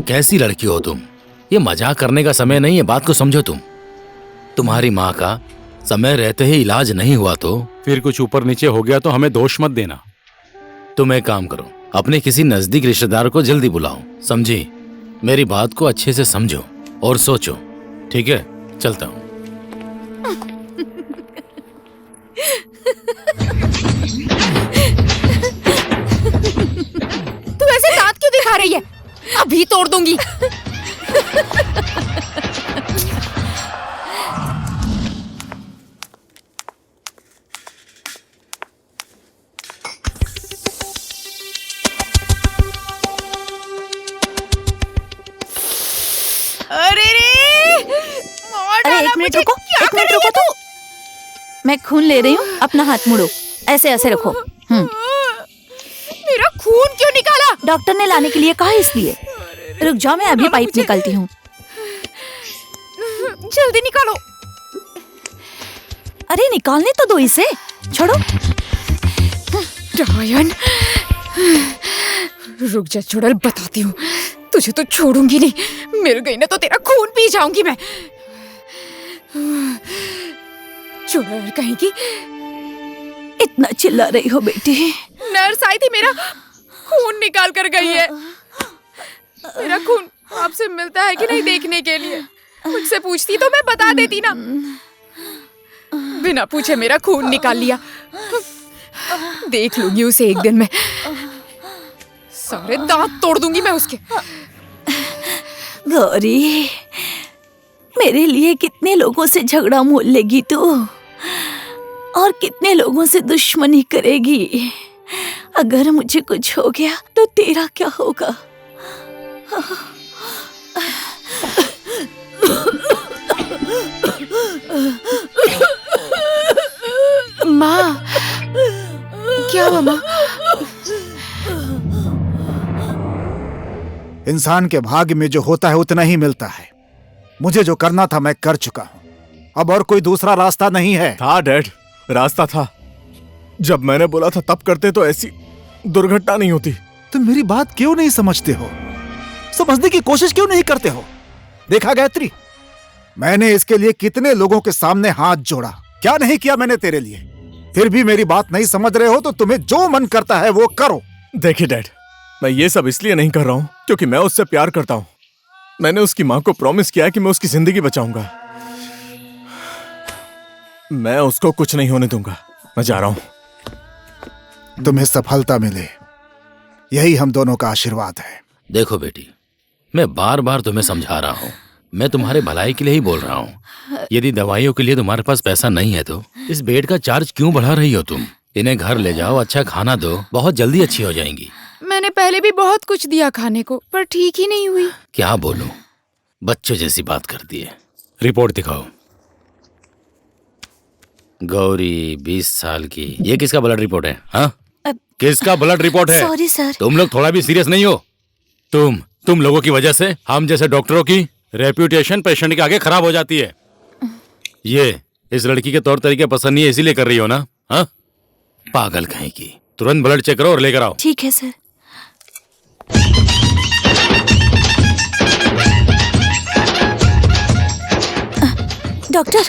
कैसी लड़की हो तुम? ये मजाक करने का समय नहीं है, बात को समझो तुम। तुम्हारी माँ का समय रहते ही इलाज नहीं हुआ तो फिर कुछ ऊपर नीचे हो गया तो हमें दोष मत देना। तुम एक काम करो, अपने किसी नजदीक रिश्तेदार को जल्दी बुलाओ, समझी? मेरी बात को अच्छे से समझो और सोचो, ठीक है? चलता हूँ। तू ऐसे दांत क्यों दिखा रही है? अभी तोड़ दूंगी। अरे रे, अरे एक मिनट रुको, एक मिनट रुको तो। मैं खून ले रही हूँ, अपना हाथ मुड़ो, ऐसे ऐसे रखो। मेरा खून क्यों निकाला? डॉक्टर ने लाने के लिए कहा, इसलिए। रुक जाओ, मैं अभी पाइप निकालती हूँ। जल्दी निकालो। अरे निकालने तो दो इसे, छोड़ो। रायन, रुक जा चुड़ैल, बताती हूँ। तुझे तो छोड़ूंगी नहीं, मिल गई ना तो तेरा खून पी जाऊंगी मैं। चुड़ैल कहेगी। इतना चिल्ला रही हो बेटी? नर्स आई थी, मेरा खून निकाल कर गई है। मेरा खून आपसे मिलता है कि नहीं देखने के लिए मुझसे पूछती तो मैं बता देती ना। बिना पूछे मेरा खून निकाल लिया। देख लूंगी उसे एक दिन में, सारे दांत तोड़ दूंगी मैं उसके। गौरी, मेरे लिए कितने लोगों से झगड़ा मोल लेगी तू, और कितने लोगों से दुश्मनी करेगी? अगर मुझे कुछ हो गया तो तेरा क्या होगा? माँ, क्या हुआ माँ? इंसान के भाग्य में जो होता है उतना ही मिलता है। मुझे जो करना था मैं कर चुका हूं, अब और कोई दूसरा रास्ता नहीं है। था डैड, रास्ता था। जब मैंने बोला था तब करते तो ऐसी दुर्घटना नहीं होती। तुम मेरी बात क्यों नहीं समझते हो? समझने की कोशिश क्यों नहीं करते हो? देखा गायत्री, मैंने इसके लिए कितने लोगों के सामने हाथ जोड़ा, क्या नहीं किया मैंने तेरे लिए? फिर भी मेरी बात नहीं समझ रहे हो तो तुम्हें जो मन करता है वो करो। देखिए डैड, मैं ये सब इसलिए नहीं कर रहा हूँ क्योंकि मैं उससे प्यार करता हूँ। मैंने उसकी माँ को प्रॉमिस किया कि मैं उसकी जिंदगी बचाऊंगा। मैं उसको कुछ नहीं होने दूंगा। मैं जा रहा हूँ। तुम्हें सफलता मिले, यही हम दोनों का आशीर्वाद है। देखो बेटी, मैं बार बार तुम्हें समझा रहा हूँ, मैं तुम्हारे भलाई के लिए ही बोल रहा हूँ। यदि दवाइयों के लिए तुम्हारे पास पैसा नहीं है तो इस बेड का चार्ज क्यों बढ़ा रही हो तुम? इन्हें घर ले जाओ, अच्छा खाना दो, बहुत जल्दी अच्छी हो जाएंगी। मैंने पहले भी बहुत कुछ दिया खाने को, पर ठीक ही नहीं हुई। क्या बोलूं, बच्चों जैसी बात करती है। रिपोर्ट दिखाओ। गौरी 20 साल की। ये किसका ब्लड रिपोर्ट है? हाँ, किसका ब्लड रिपोर्ट है? Sorry sir. तुम लोग थोड़ा भी सीरियस नहीं हो? तुम लोगों की वजह से हम जैसे डॉक्टरों की रेप्यूटेशन पेशेंट के आगे खराब हो जाती है। ये इस लड़की के तौर तरीके पसंद नहीं है इसीलिए कर रही हो ना? हाँ, पागल कहीं की। तुरंत ब्लड चेक करो और लेकर आओ। ठीक है सर। डॉक्टर।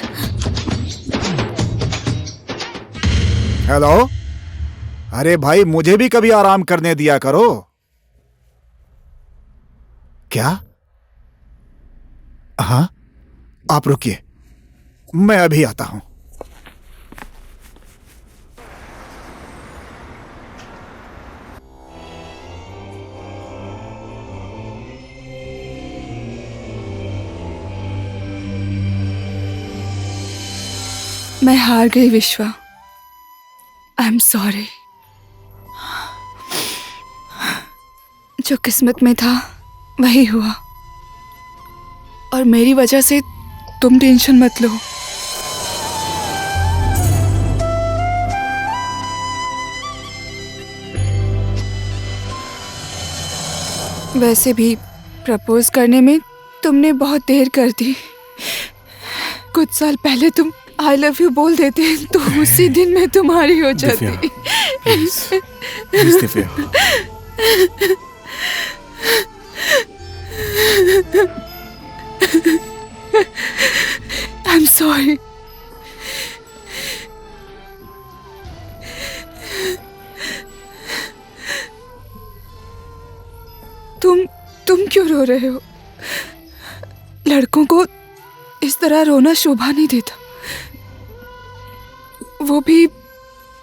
हेलो, अरे भाई मुझे भी कभी आराम करने दिया करो। क्या? हाँ, आप रुकिए, मैं अभी आता हूं। मैं हार गई विश्वा। I am sorry. जो किस्मत में था वही हुआ, और मेरी वजह से तुम टेंशन मत लो। वैसे भी प्रपोज करने में तुमने बहुत देर कर दी। कुछ साल पहले तुम आई लव यू बोल देते तो उसी दिन मैं तुम्हारी हो जाती। Please Divya. I am sorry. तुम क्यों रो रहे हो? लड़कों को इस तरह रोना शोभा नहीं देता, वो भी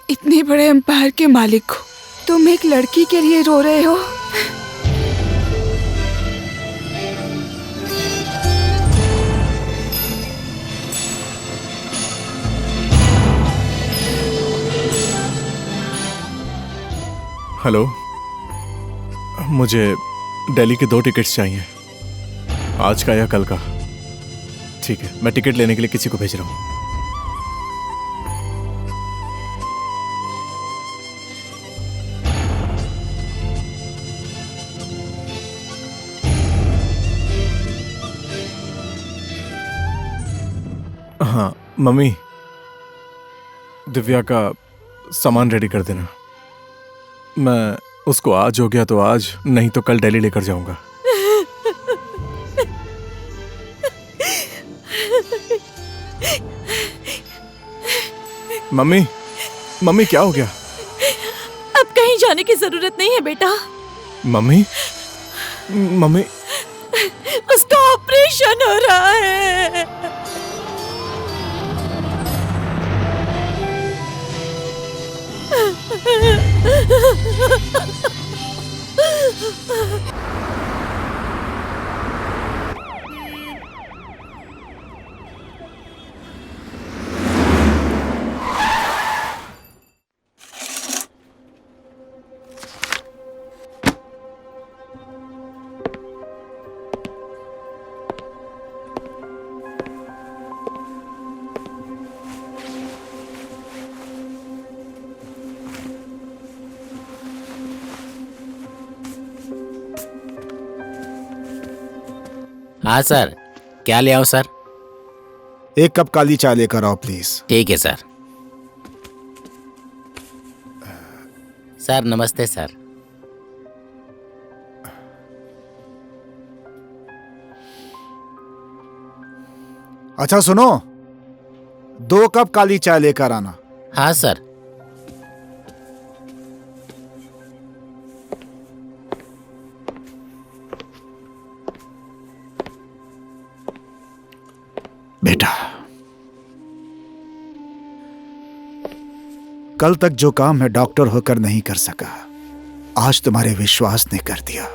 इतने बड़े एम्पायर के मालिक हो। तुम एक लड़की के लिए रो रहे हो। हेलो, मुझे दिल्ली के 2 टिकट्स चाहिए, आज का या कल का। ठीक है, मैं टिकट लेने के लिए किसी को भेज रहा हूँ। हाँ मम्मी, दिव्या का सामान रेडी कर देना। मैं उसको आज हो गया तो आज, नहीं तो कल दिल्ली लेकर जाऊंगा। मम्मी, मम्मी क्या हो गया? अब कहीं जाने की जरूरत नहीं है बेटा। मम्मी, मम्मी उसका ऑपरेशन हो रहा है। हाँ सर, क्या ले आओ सर? 1 कप काली चाय लेकर आओ प्लीज। ठीक है सर। सर नमस्ते सर। अच्छा सुनो, 2 कप काली चाय लेकर आना। हाँ सर। बेटा, कल तक जो काम मैं डॉक्टर होकर नहीं कर सका, आज तुम्हारे विश्वास ने कर दिया।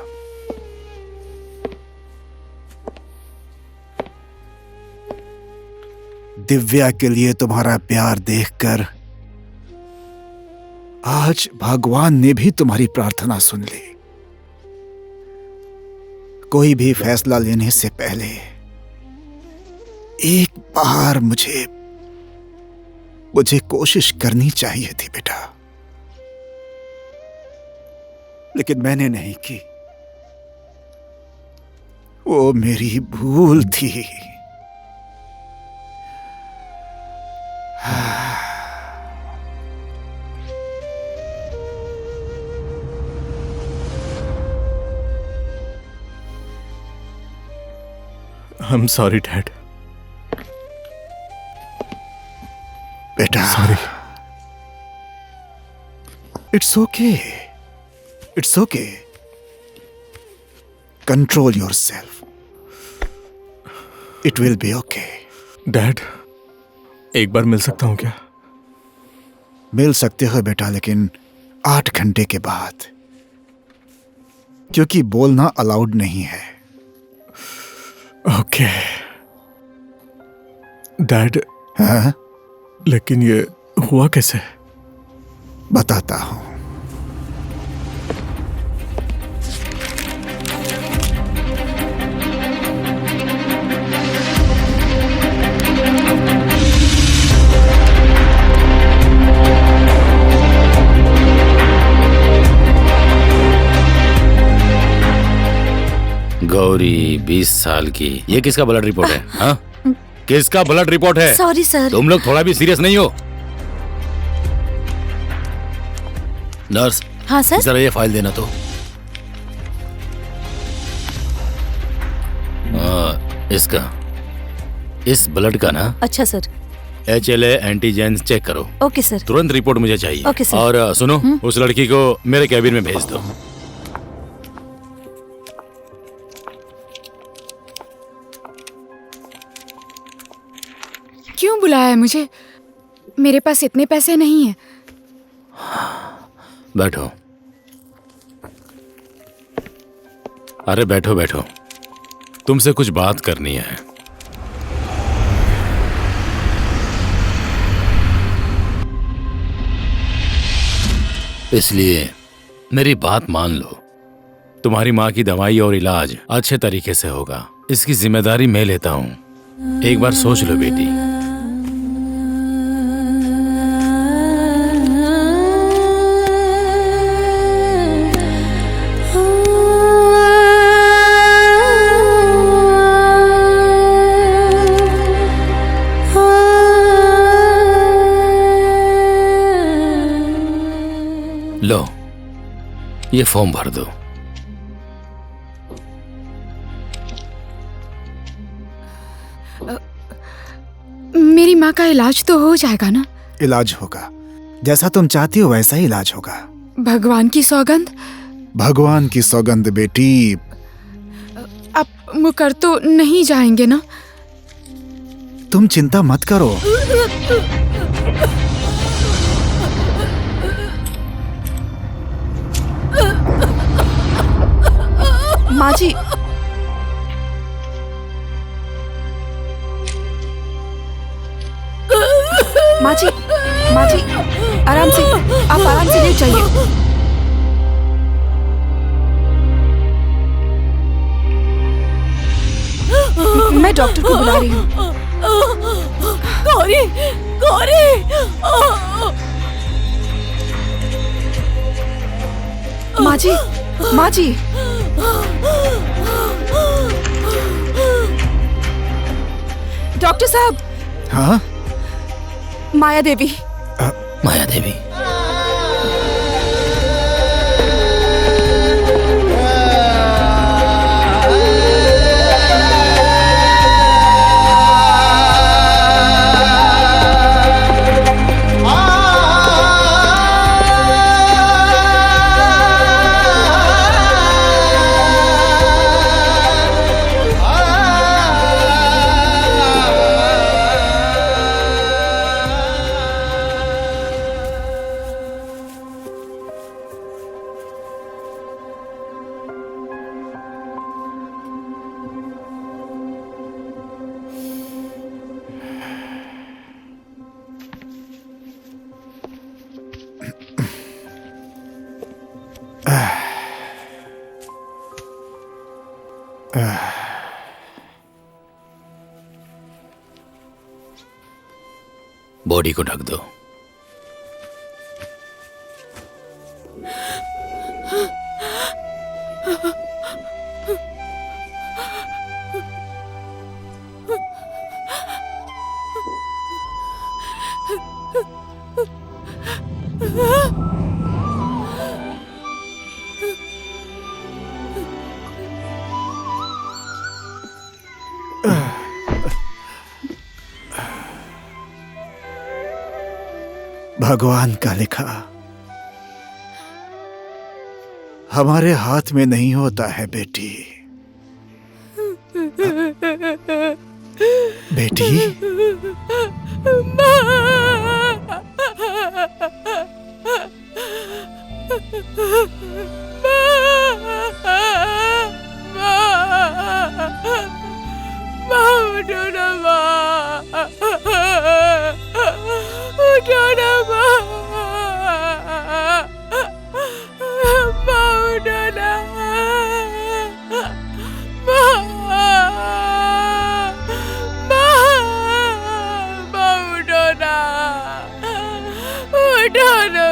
दिव्या के लिए तुम्हारा प्यार देखकर आज भगवान ने भी तुम्हारी प्रार्थना सुन ली। कोई भी फैसला लेने से पहले एक बार मुझे कोशिश करनी चाहिए थी बेटा, लेकिन मैंने नहीं की। वो मेरी भूल थी। I'm sorry, Dad. बेटा, Sorry. It's okay. It's okay. Control yourself. It will be okay. Dad, एक बार मिल सकता हूँ क्या? मिल सकते हो बेटा, लेकिन 8 घंटे के बाद, क्योंकि बोलना अलाउड नहीं है। ओके। डैड, हाँ? लेकिन ये हुआ कैसे? बताता हूं। गौरी 20 साल की, ये किसका ब्लड रिपोर्ट है? हाँ, किसका ब्लड रिपोर्ट है? Sorry sir. तुम लोग थोड़ा भी सीरियस नहीं हो? नर्स, हाँ सर। जरा ये फाइल देना तो। इसका, इस ब्लड का ना। अच्छा सर। HLA एंटीजेन चेक करो। Okay sir. तुरंत रिपोर्ट मुझे चाहिए। Okay sir. और सुनो, उस लड़की को मेरे कैबिन में भेज दो। क्यों बुलाया है मुझे? मेरे पास इतने पैसे नहीं है। बैठो। अरे बैठो बैठो, तुमसे कुछ बात करनी है। इसलिए मेरी बात मान लो। तुम्हारी माँ की दवाई और इलाज अच्छे तरीके से होगा, इसकी जिम्मेदारी मैं लेता हूँ। एक बार सोच लो बेटी। लो, ये फॉर्म भर दो। मेरी माँ का इलाज तो हो जाएगा ना? इलाज होगा, जैसा तुम चाहती हो वैसा ही इलाज होगा। भगवान की सौगंध। भगवान की सौगंध बेटी। आप मुकर तो नहीं जाएंगे ना? तुम चिंता मत करो। माँ जी, माँ जी, माँ जी, आराम से, आप आराम से लेट जाइए। मैं डॉक्टर को बुला रही हूँ। गौरी, गौरी। माँ जी, माँ जी। डॉक्टर साहब। हाँ? माया देवी। माया देवी? बॉडी को ढक दो। भगवान का लिखा हमारे हाथ में नहीं होता है बेटी। बेटी, उठो ना माँ, माँ उठो ना, माँ, माँ उठो ना, उठो ना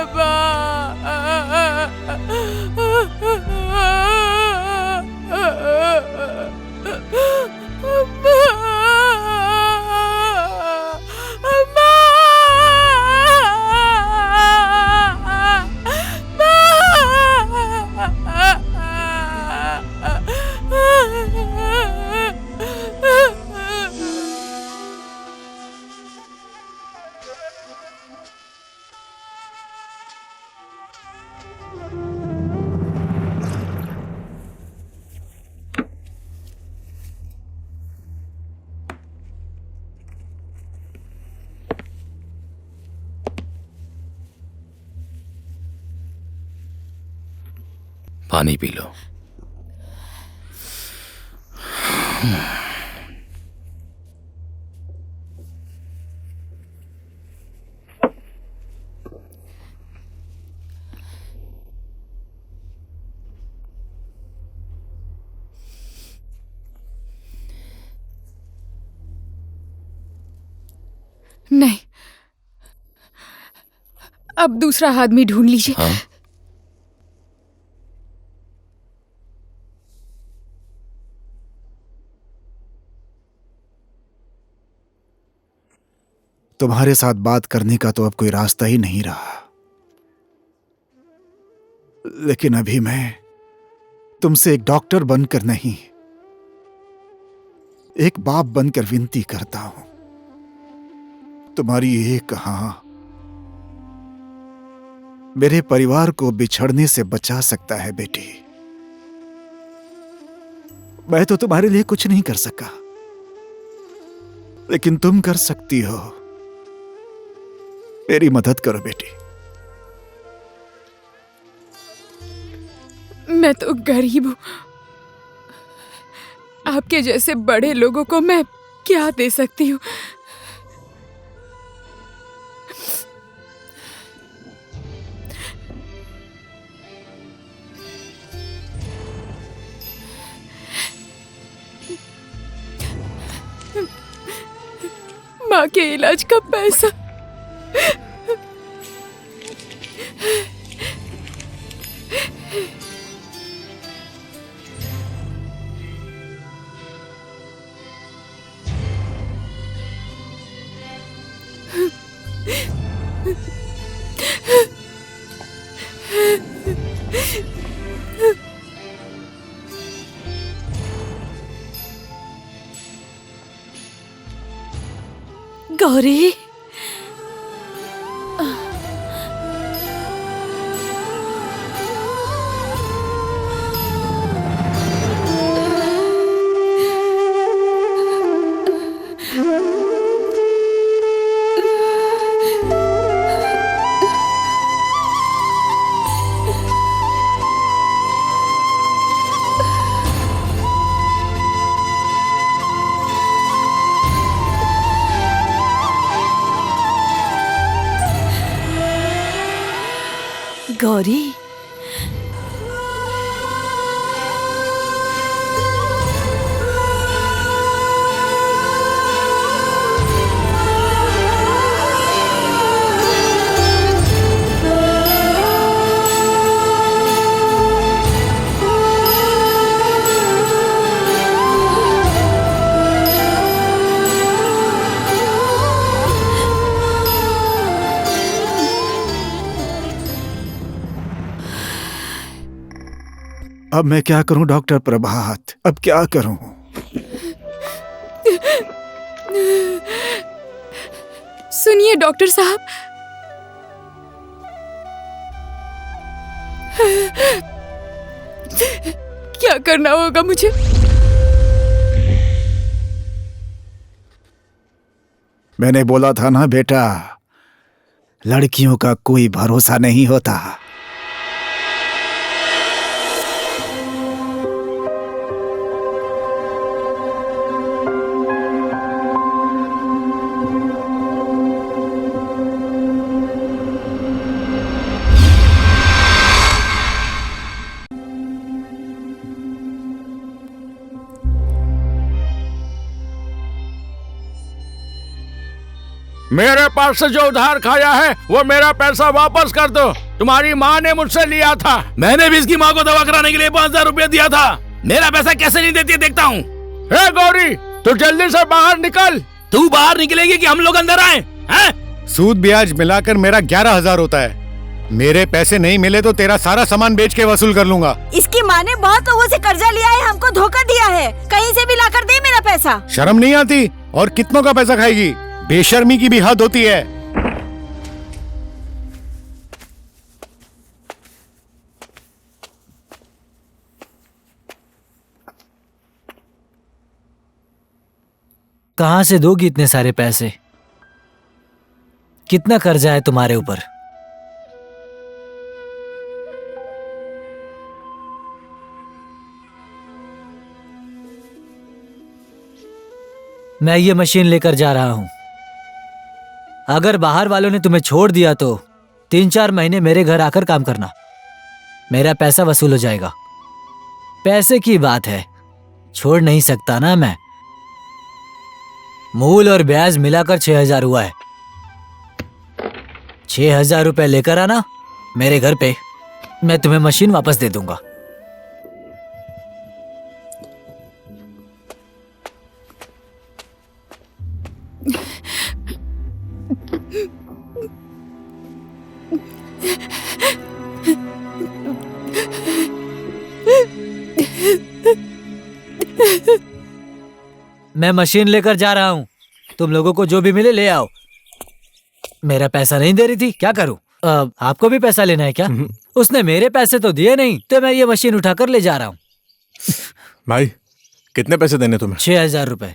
पानी पी लो। नहीं, अब दूसरा आदमी ढूंढ लीजिए। हाँ? तुम्हारे साथ बात करने का तो अब कोई रास्ता ही नहीं रहा, लेकिन अभी मैं तुमसे एक डॉक्टर बनकर नहीं, एक बाप बनकर विनती करता हूं। तुम्हारी एक हाँ मेरे परिवार को बिछड़ने से बचा सकता है बेटी। मैं तो तुम्हारे लिए कुछ नहीं कर सका, लेकिन तुम कर सकती हो। मेरी मदद करो बेटी। मैं तो गरीब हूं, आपके जैसे बड़े लोगों को मैं क्या दे सकती हूँ? माँ के इलाज का पैसा गौरी, गौरी, अब मैं क्या करूं डॉक्टर प्रभात, अब क्या करूं? सुनिए डॉक्टर साहब, क्या करना होगा मुझे? मैंने बोला था ना बेटा, लड़कियों का कोई भरोसा नहीं होता। मेरे पास से जो उधार खाया है वो मेरा पैसा वापस कर दो। तुम्हारी माँ ने मुझसे लिया था। मैंने भी इसकी माँ को दवा कराने के लिए 5,000 रुपया दिया था। मेरा पैसा कैसे नहीं देती देखता हूँ। हे गौरी, तू जल्दी से बाहर निकल। तू बाहर निकलेगी कि हम लोग अंदर आए हैं? सूद ब्याज मिलाकर मेरा 11,000 होता है। मेरे पैसे नहीं मिले तो तेरा सारा सामान बेच के वसूल कर लूंगा। इसकी माँ ने बहुत लोगों से कर्जा लिया है, हमको धोखा दिया है। कहीं से भी लाकर दे मेरा पैसा। शर्म नहीं आती? और कितनों का पैसा खाएगी? बेशर्मी की भी हद होती है। कहाँ से दोगी इतने सारे पैसे? कितना कर्जा है तुम्हारे ऊपर? मैं ये मशीन लेकर जा रहा हूं। अगर बाहर वालों ने तुम्हें छोड़ दिया तो 3-4 महीने मेरे घर आकर काम करना। मेरा पैसा वसूल हो जाएगा। पैसे की बात है, छोड़ नहीं सकता ना मैं। मूल और ब्याज मिलाकर 6,000 हुआ है। 6,000 रुपए लेकर आना मेरे घर पे, मैं तुम्हें मशीन वापस दे दूंगा। मैं मशीन लेकर जा रहा हूँ। तुम लोगों को जो भी मिले ले आओ। मेरा पैसा नहीं दे रही थी, क्या करूँ? आपको भी पैसा लेना है क्या? उसने मेरे पैसे तो दिए नहीं, तो मैं ये मशीन उठाकर ले जा रहा हूँ। भाई, कितने पैसे देने तुम्हें? 6,000 रुपए।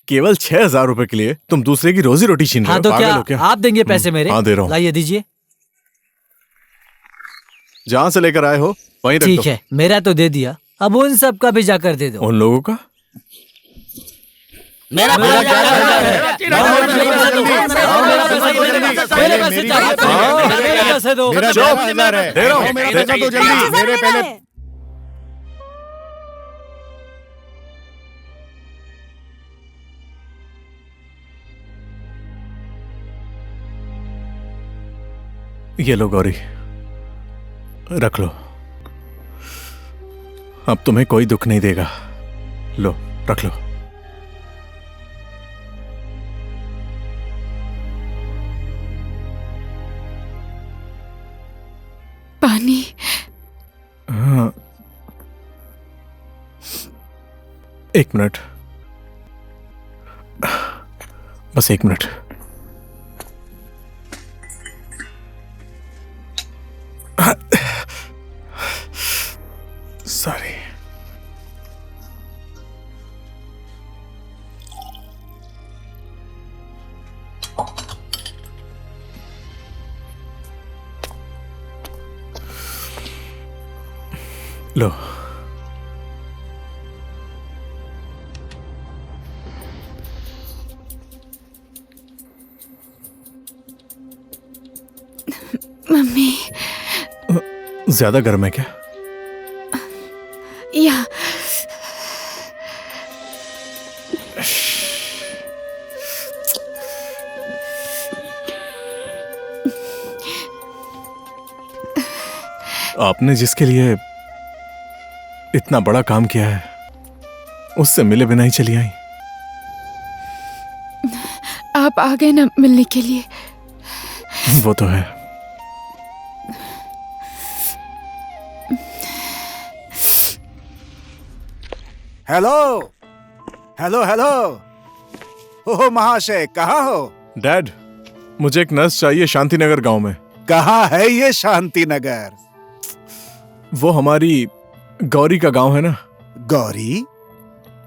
केवल 6,000 रुपए के लिए तुम दूसरे की रोजी रोटी छीन रहे हाँ हो? तो पागल हो क्या आप देंगे पैसे मेरे? हाँ, दे रहा हूँ। लाइए दीजिए। जहाँ से लेकर आए हो वहीं रख दो। ठीक है, मेरा तो दे दिया, अब उन सब का भी जाकर दे दो। उन लोगों का? मेरा मेरे पैसे दो। मेरा 10,000 है। दे रहा हूँ। मेरा पैसा दो जल्दी। मेरे पहले ये लो गौरी, रख लो। अब तुम्हें कोई दुख नहीं देगा। लो, रख लो। पानी। हाँ, 1 मिनट, बस 1 मिनट। सॉरी। लो, मम्मी। ज्यादा गर्म है क्या? या आपने जिसके लिए इतना बड़ा काम किया है, उससे मिले बिना ही चली आई। आप आ गए ना मिलने के लिए। वो तो है। Hello hello hello. ओह महाशय, कहाँ हो? डैड, मुझे एक नर्स चाहिए शांतिनगर गांव में। कहाँ है ये शांतिनगर? वो हमारी गौरी का गांव है ना। गौरी?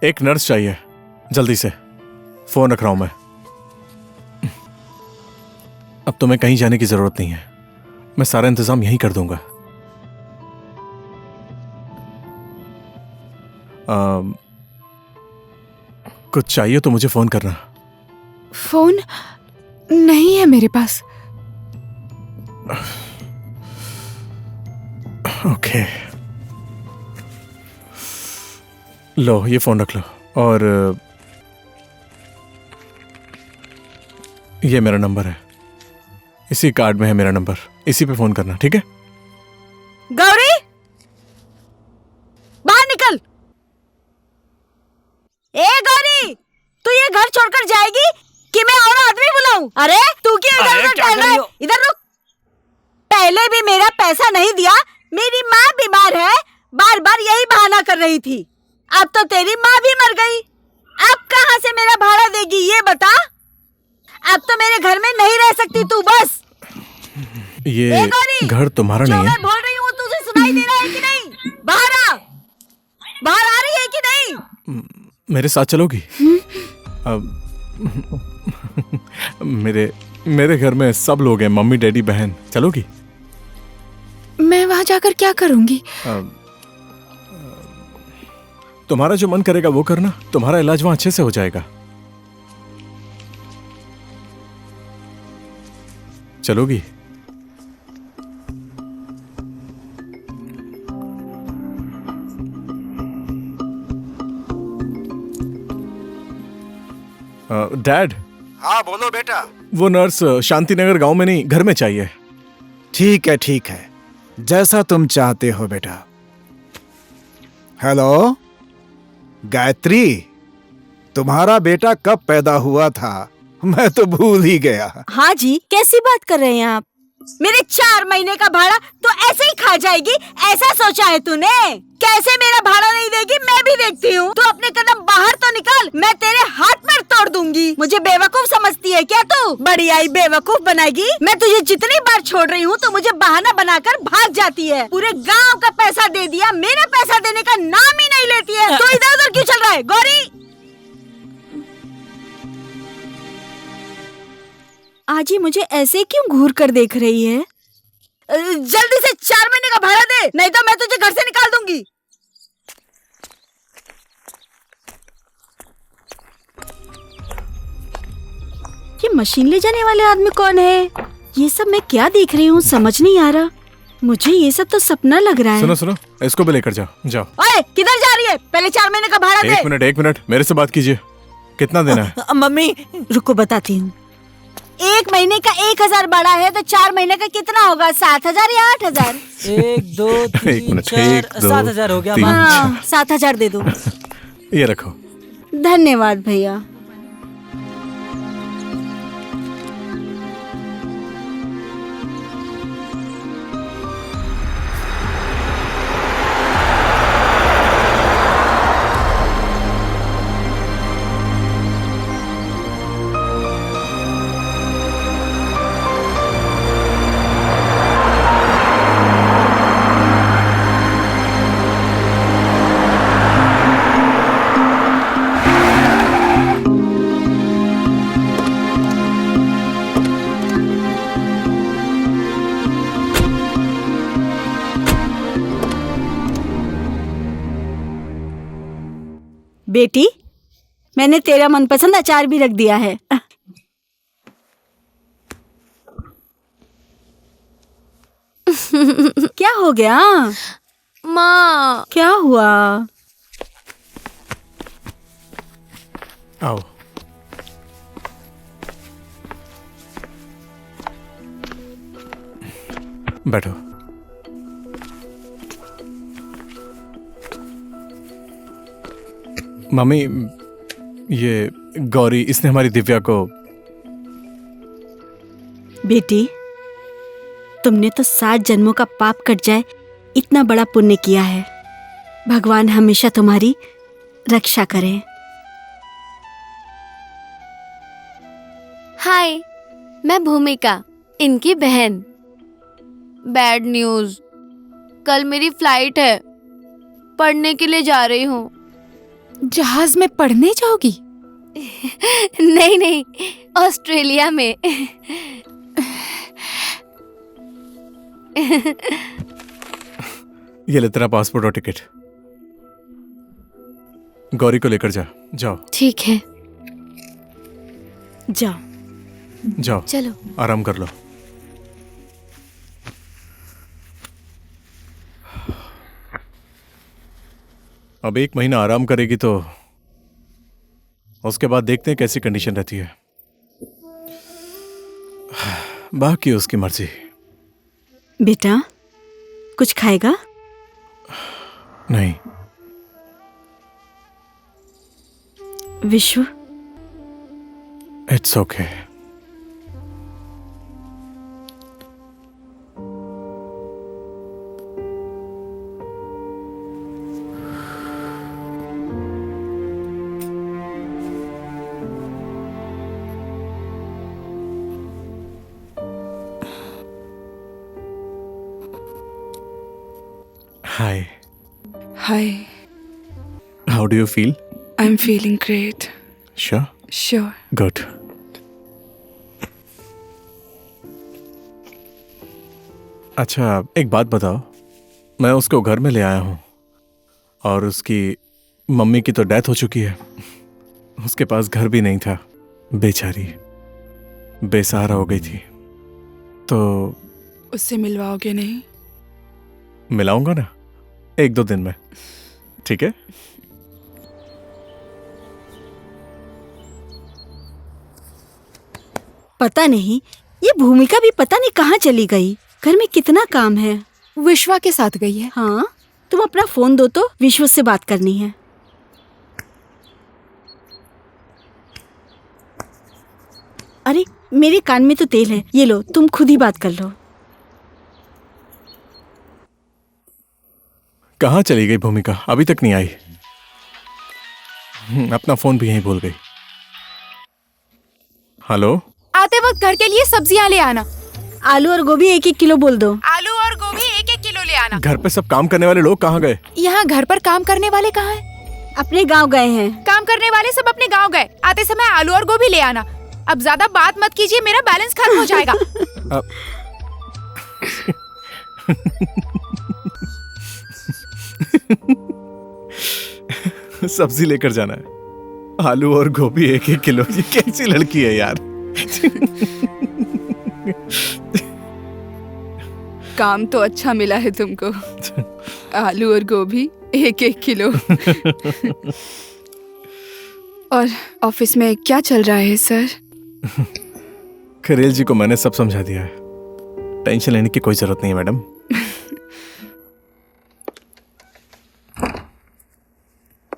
एक नर्स चाहिए, जल्दी से। फोन रख रहा हूं मैं। अब तुम्हें कहीं जाने की जरूरत नहीं है, मैं सारा इंतजाम यहीं कर दूंगा। कुछ चाहिए तो मुझे फोन करना। फोन नहीं है मेरे पास। ओके, लो ये फोन रख लो। और ये मेरा नंबर है, इसी कार्ड में है मेरा नंबर, इसी पे फोन करना, ठीक है? गौरी, बाहर निकल। ए गौरी, तू ये घर छोड़कर जाएगी कि मैं और आदमी बुलाऊं? अरे तू क्यों इधर उधर टहल रहा है? इधर रुक। पहले भी मेरा पैसा नहीं दिया, मेरी माँ बीमार है, बार बार यही बहाना कर रही थी। अब तो तेरी माँ भी मर गई, अब कहाँ से मेरा भाड़ा देगी ये बता? अब तो मेरे घर में नहीं रह सकती तू बस। ये घर तुम्हारा जो नहीं है। मैं बोल रही हूँ तुझे सुनाई दे रहा है कि नहीं? बाहर आ रही है कि नहीं? मेरे साथ चलोगी? मेरे घर में सब लोग हैं, मम्मी डैडी बहन, चलोगी? मैं वहां जाकर क्या करूंगी? तुम्हारा जो मन करेगा वो करना, तुम्हारा इलाज वहां अच्छे से हो जाएगा। चलोगी? डैड। हाँ बोलो बेटा। वो नर्स शांतिनगर गांव में नहीं, घर में चाहिए। ठीक है, जैसा तुम चाहते हो बेटा। हेलो गायत्री, तुम्हारा बेटा कब पैदा हुआ था? मैं तो भूल ही गया। हाँ जी, कैसी बात कर रहे हैं आप? मेरे 4 महीने का भाड़ा तो ऐसे ही खा जाएगी, ऐसा सोचा है तूने? कैसे मेरा भाड़ा नहीं देगी मैं भी देखती हूँ। तू अपने कदम बाहर तो निकाल, मैं तेरे हाथ पैर तोड़ दूंगी। मुझे बेवकूफ समझती है क्या तू? बड़ी आई बेवकूफ बनाएगी। मैं तुझे जितनी बार छोड़ रही हूँ तो मुझे बहाना बनाकर भाग जाती है। पूरे गाँव का पैसा दे दिया, मेरा पैसा देने का नाम ही नहीं लेती है। तो इधर उधर क्यों चल रहा है गौरी? आज ही मुझे ऐसे क्यों घूर कर देख रही है? जल्दी से 4 महीने का भाड़ा दे, नहीं तो मैं तुझे घर से निकाल दूंगी। ये मशीन ले जाने वाले आदमी कौन है? ये सब मैं क्या देख रही हूँ समझ नहीं आ रहा। मुझे ये सब तो सपना लग रहा है। सुनो, इसको भी लेकर जाओ। ओए, किधर जा रही है? पहले 4 महीने का भाड़ा दे। एक मिनट, मेरे से बात कीजिए। कितना देना है? मम्मी रुको बताती हूँ। 1 महीने का 1000 भाड़ा है तो 4 महीने का कितना होगा? 7000 या 8000? 1 2 3 4 7,000 हो गया। हाँ, 7000 दे दो। ये रखो। धन्यवाद भैया। बेटी, मैंने तेरा मनपसंद अचार भी रख दिया है। क्या हो गया? माँ, क्या हुआ? आओ। बैठो। मम्मी, ये गौरी, इसने हमारी दिव्या को। बेटी, तुमने तो 7 जन्मों का पाप कट जाए इतना बड़ा पुण्य किया है। भगवान हमेशा तुम्हारी रक्षा करे। हाय, मैं भूमिका, इनकी बहन। बैड न्यूज़, कल मेरी फ्लाइट है, पढ़ने के लिए जा रही हूँ। जहाज में पढ़ने जाओगी? नहीं, ऑस्ट्रेलिया में। ये ले तेरा पासपोर्ट और टिकट। गौरी को लेकर जाओ। ठीक है, जाओ। चलो। आराम कर लो। अब 1 महीना आराम करेगी तो उसके बाद देखते हैं कैसी कंडीशन रहती है। बाकी उसकी मर्जी। बेटा कुछ खाएगा? नहीं। विश्व, it's okay. Hi. Hi, How do you feel? I'm feeling great. Sure? Sure. Good. अच्छा, एक बात बताओ। मैं उसको घर में ले आया हूँ और उसकी मम्मी की तो डेथ हो चुकी है। उसके पास घर भी नहीं था, बेचारी बेसहारा हो गई थी। तो उससे मिलवाओगे नहीं? मिलाऊंगा ना, 1-2 दिन में। ठीक है? पता नहीं ये भूमिका भी पता नहीं कहाँ चली गई। घर में कितना काम है। विश्वा के साथ गई है। हाँ, तुम अपना फोन दो तो विश्व से बात करनी है। अरे मेरे कान में तो तेल है, ये लो, तुम खुद ही बात कर लो। कहाँ चली गई भूमिका? अभी तक नहीं आई। अपना फोन भी यहीं भूल गई। हेलो? आते वक्त घर के लिए सब्जियां ले आना। आलू और गोभी 1-1 किलो बोल दो। आलू और गोभी 1-1 किलो ले आना। घर पे सब काम करने वाले लोग कहाँ गए? यहाँ घर पर काम करने वाले कहाँ हैं? अपने गांव गए हैं। काम करने वाले सब अपने गांव गए। आते समय आलू और गोभी ले आना। अब ज्यादा बात मत कीजिए, मेरा बैलेंस खत्म हो जाएगा। सब्जी लेकर जाना है। आलू और गोभी 1-1 किलो। ये कैसी लड़की है यार? काम तो अच्छा मिला है तुमको। आलू और गोभी 1-1 किलो। और ऑफिस में क्या चल रहा है सर? खरेल जी को मैंने सब समझा दिया है। टेंशन लेने की कोई जरूरत नहीं है मैडम।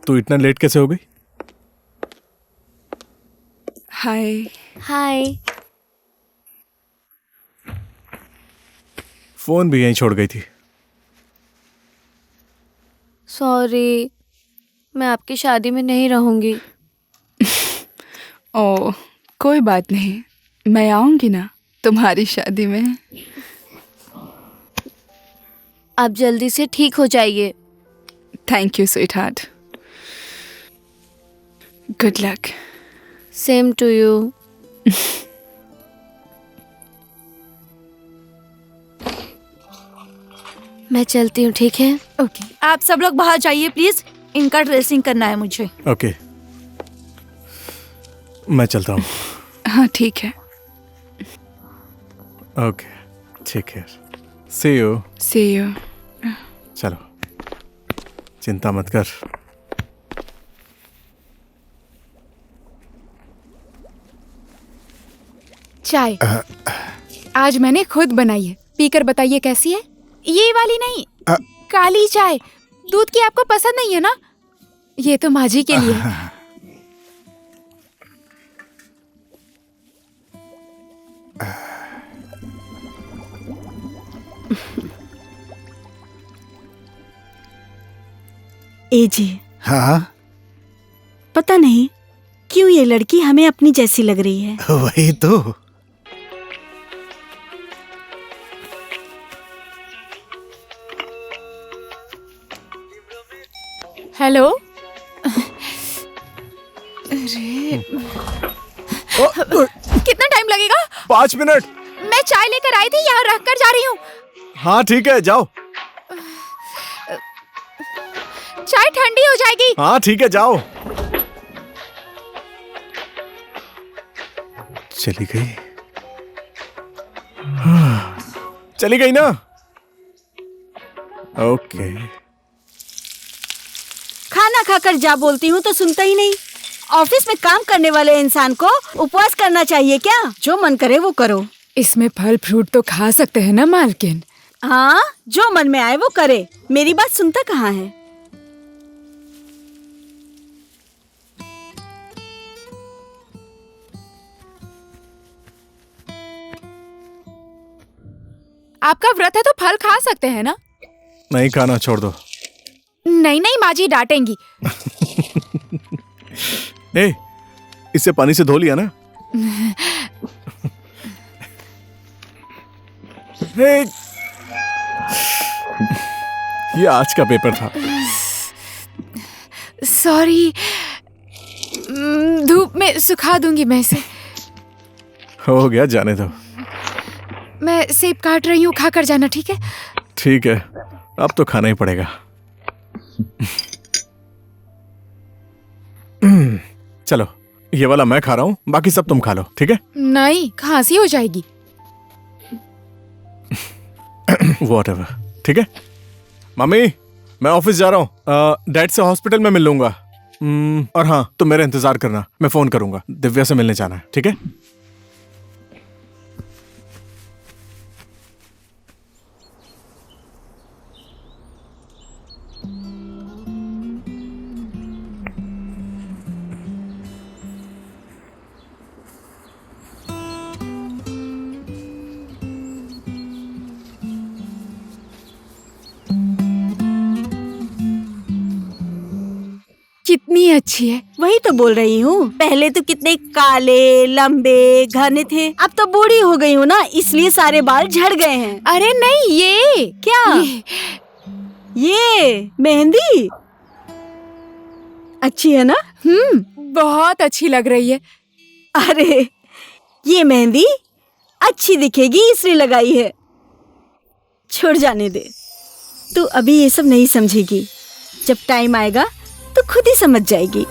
तू इतना लेट कैसे हो गई? हाय। हाय। फोन भी यहीं छोड़ गई थी। सॉरी, मैं आपकी शादी में नहीं रहूंगी। ओह, कोई बात नहीं, मैं आऊंगी ना तुम्हारी शादी में। आप जल्दी से ठीक हो जाइए। Thank you sweetheart. Good luck. Same to you. मैं चलती हूँ, ठीक है? ओके, आप सब लोग बाहर जाइए प्लीज। इनका ड्रेसिंग करना है मुझे। ओके, मैं चलता हूँ। हाँ ठीक है। ओके, ठीक है। See you. See you. चलो, चिंता मत कर। चाय आज मैंने खुद बनाई है, पीकर बताइए कैसी है। ये वाली नहीं, काली चाय। दूध की आपको पसंद नहीं है ना? ये तो माँ जी के लिए है। ए जी। हाँ, पता नहीं क्यों ये लड़की हमें अपनी जैसी लग रही है। वही तो। हेलो। कितना टाइम लगेगा? 5 मिनट। मैं चाय लेकर आई थी, यहाँ रख कर जा रही हूँ। हाँ ठीक है, जाओ। चाय ठंडी हो जाएगी। हाँ ठीक है, जाओ। चली गई। चली गई ना? ओके। खाना खाकर जा बोलती हूँ तो सुनता ही नहीं। ऑफिस में काम करने वाले इंसान को उपवास करना चाहिए क्या? जो मन करे वो करो। इसमें फल फ्रूट तो खा सकते हैं ना मालकिन? हाँ, जो मन में आए वो करे। मेरी बात सुनता कहाँ है? आपका व्रत है तो फल खा सकते हैं ना? नहीं खाना, छोड़ दो। नहीं नहीं, माँ जी डांटेंगी। ए, इससे पानी से धो लिया ना? ए, ये आज का पेपर था। सॉरी, धूप में सुखा दूंगी मैं इसे। हो गया, जाने दो। मैं सेब काट रही हूँ, खा कर जाना, ठीक है? ठीक है, अब तो खाना ही पड़ेगा। चलो, ये वाला मैं खा रहा हूँ, बाकी सब तुम खा लो, ठीक है? नहीं, खांसी हो जाएगी। Whatever, ठीक है? मम्मी, मैं ऑफिस जा रहा हूँ। डैड से हॉस्पिटल में मिल लूंगा। और हाँ, तुम मेरा इंतजार करना, मैं फोन करूंगा। दिव्या से मिलने जाना है, ठीक है? कितनी अच्छी है। वही तो बोल रही हूँ, पहले तो कितने काले लंबे घने थे, अब तो बूढ़ी हो गई हूँ ना, इसलिए सारे बाल झड़ गए हैं। अरे नहीं, ये क्या? ये मेहंदी अच्छी है ना? बहुत अच्छी लग रही है। अरे, ये मेहंदी अच्छी दिखेगी इसलिए लगाई है। छोड़ जाने दे, तू अभी ये सब नहीं समझेगी, जब टाइम आएगा तो खुद ही समझ जाएगी।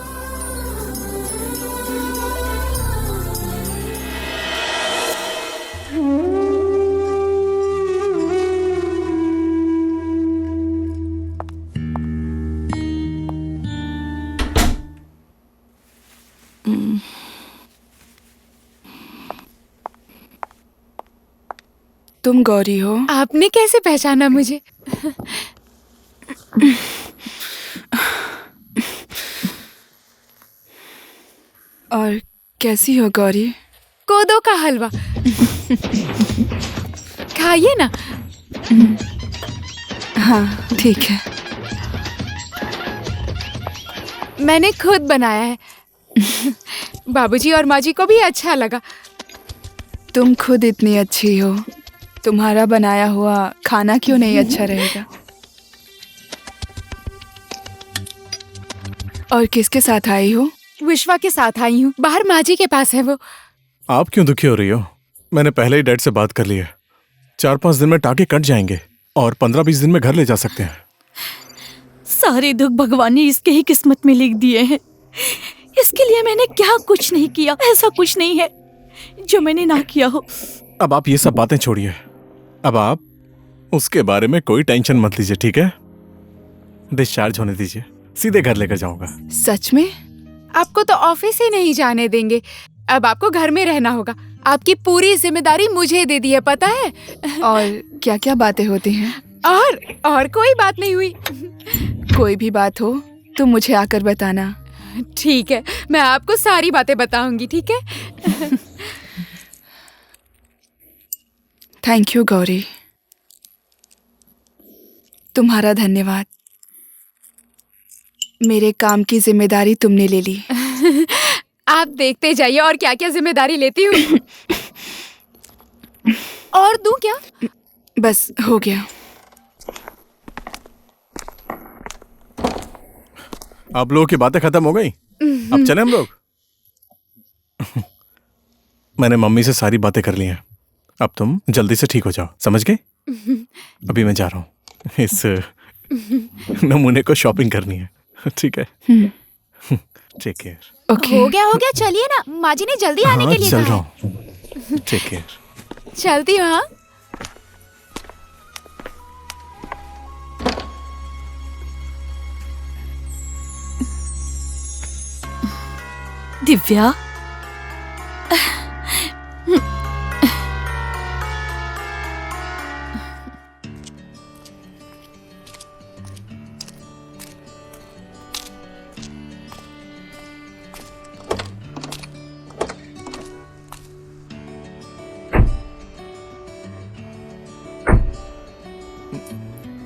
तुम गौरी हो? आपने कैसे पहचाना मुझे? और कैसी हो गौरी? कोदो का हलवा खाइए ना। हाँ, ठीक है। मैंने खुद बनाया है। बाबूजी और माँ जी को भी अच्छा लगा। तुम खुद इतनी अच्छी हो, तुम्हारा बनाया हुआ खाना क्यों नहीं अच्छा रहेगा? और किसके साथ आई हो? विश्वा के साथ आई हूँ, बाहर माँ जी के पास है वो। आप क्यों दुखी हो रही हो? मैंने पहले ही डैड से बात कर ली है। 4-5 दिन में टाके कट जाएंगे और 15-20 दिन में घर ले जा सकते हैं। सारे दुख भगवान ने इसके ही किस्मत में लिख दिए हैं। इसके लिए मैंने क्या कुछ नहीं किया, ऐसा कुछ नहीं है जो मैंने ना किया हो। अब आप ये सब बातें छोड़िए, अब आप उसके बारे में कोई टेंशन मत लीजिए, ठीक है? डिस्चार्ज होने दीजिए, सीधे घर लेकर जाऊंगा। सच में? आपको तो ऑफिस ही नहीं जाने देंगे, अब आपको घर में रहना होगा। आपकी पूरी जिम्मेदारी मुझे दे दी है, पता है? और क्या क्या बातें होती हैं? और कोई बात नहीं हुई। कोई भी बात हो तुम मुझे आकर बताना। ठीक है, मैं आपको सारी बातें बताऊंगी, ठीक है? थैंक यू गौरी, तुम्हारा धन्यवाद। मेरे काम की जिम्मेदारी तुमने ले ली। आप देखते जाइए और क्या क्या जिम्मेदारी लेती हूँ। और दूं क्या? बस हो गया। आप लोगों की बातें खत्म हो गई, अब चले हम लोग। मैंने मम्मी से सारी बातें कर ली हैं, अब तुम जल्दी से ठीक हो जाओ, समझ गए? अभी मैं जा रहा हूँ, इस नमूने को शॉपिंग करनी है, ठीक है? Take care. ओके। हो गया, चलिए ना, माँ जी ने जल्दी आने के लिए चल कहा रहा है। हूँ, टेक केयर। चलती हूँ। हाँ, दिव्या,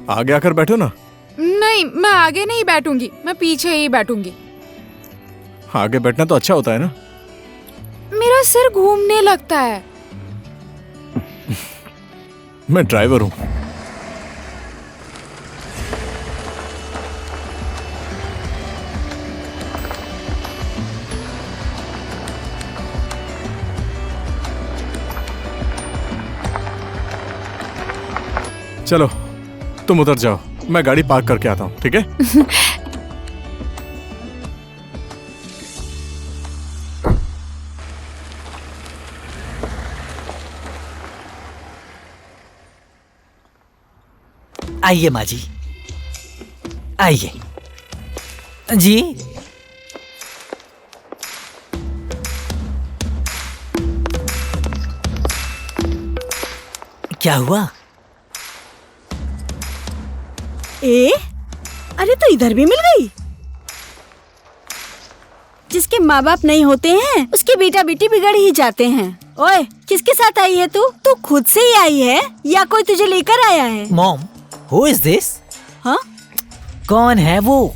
आगे आकर बैठो ना। नहीं, मैं आगे नहीं बैठूंगी, मैं पीछे ही बैठूंगी। आगे बैठना तो अच्छा होता है ना। मेरा सिर घूमने लगता है। मैं ड्राइवर हूँ। चलो तुम उतर जाओ, मैं गाड़ी पार्क करके आता हूँ, ठीक है? आइए माँ जी, आइए जी। क्या हुआ? अरे तो इधर भी मिल गई। जिसके माँ बाप नहीं होते हैं उसके बेटा बेटी बिगड़ ही जाते हैं। ओए, किसके साथ आई है तू? तू खुद से ही आई है या कोई तुझे लेकर आया है? Mom, who is this? हाँ? कौन है वो?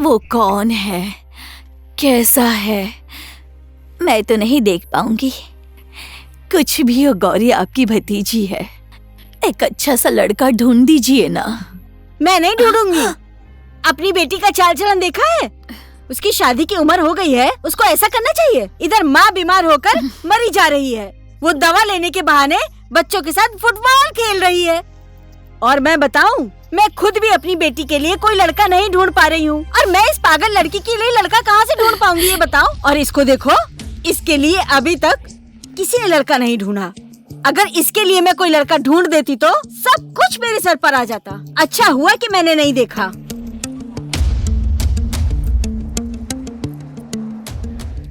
वो कौन है, कैसा है, मैं तो नहीं देख पाऊंगी। कुछ भी हो, गौरी आपकी भतीजी है। एक अच्छा सा लड़का ढूंढ दीजिए ना। मैं नहीं ढूंढूंगी। अपनी बेटी का चाल चलन देखा है? उसकी शादी की उम्र हो गई है, उसको ऐसा करना चाहिए। इधर माँ बीमार होकर मरी जा रही है, वो दवा लेने के बहाने बच्चों के साथ फुटबॉल खेल रही है। और मैं बताऊं, मैं खुद भी अपनी बेटी के लिए कोई लड़का नहीं ढूंढ पा रही हूँ। और मैं इस पागल लड़की के लिए लड़का कहाँ से ढूंढ पाऊंगी ये बताओ। और इसको देखो, इसके लिए अभी तक किसी ने लड़का नहीं ढूंढा। अगर इसके लिए मैं कोई लड़का ढूंढ देती तो सब कुछ मेरे सर पर आ जाता। अच्छा हुआ कि मैंने नहीं देखा।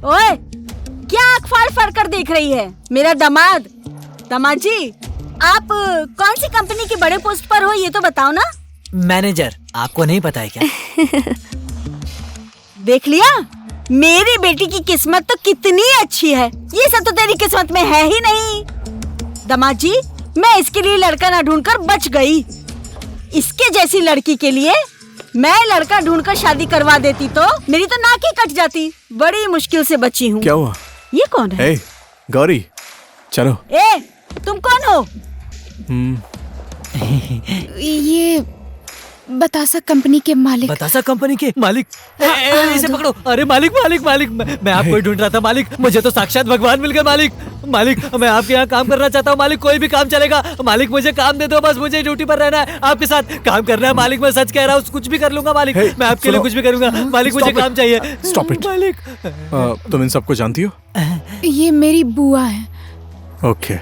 ओए, क्या आँख फाड़ फाड़ कर देख रही है? मेरा दामाद जी, आप कौन सी कंपनी के बड़े पोस्ट पर हो ये तो बताओ ना। मैनेजर, आपको नहीं पता है क्या? देख लिया, मेरी बेटी की किस्मत तो कितनी अच्छी है। ये सब तो तेरी किस्मत में है ही नहीं। दामाद जी, मैं इसके लिए लड़का ना ढूंढकर बच गई। इसके जैसी लड़की के लिए मैं लड़का ढूंढकर शादी करवा देती तो मेरी तो नाक ही कट जाती। बड़ी मुश्किल से बची हूँ। क्या हुआ? ये कौन है? गौरी, चलो। तुम कौन हो? ये बतासा कंपनी के मालिक। बतासा कंपनी के मालिक? इसे पकड़ो। अरे मालिक मालिक मालिक, मैं आपको ही ढूंढ रहा था मालिक। मुझे तो साक्षात भगवान मिल गए मालिक। मालिक, मैं आपके यहाँ काम करना चाहता हूँ मालिक। कोई भी काम चलेगा मालिक, मुझे काम दे दो बस। मुझे ड्यूटी पर रहना है, आपके साथ काम करना है मालिक। मैं सच कह रहा हूँ, कुछ भी कर लूंगा मालिक। मैं आपके लिए कुछ भी करूंगा मालिक। मुझे काम चाहिए। स्टॉप इट मालिक। तुम इन सबको जानती हो? ये मेरी बुआ है। ओके,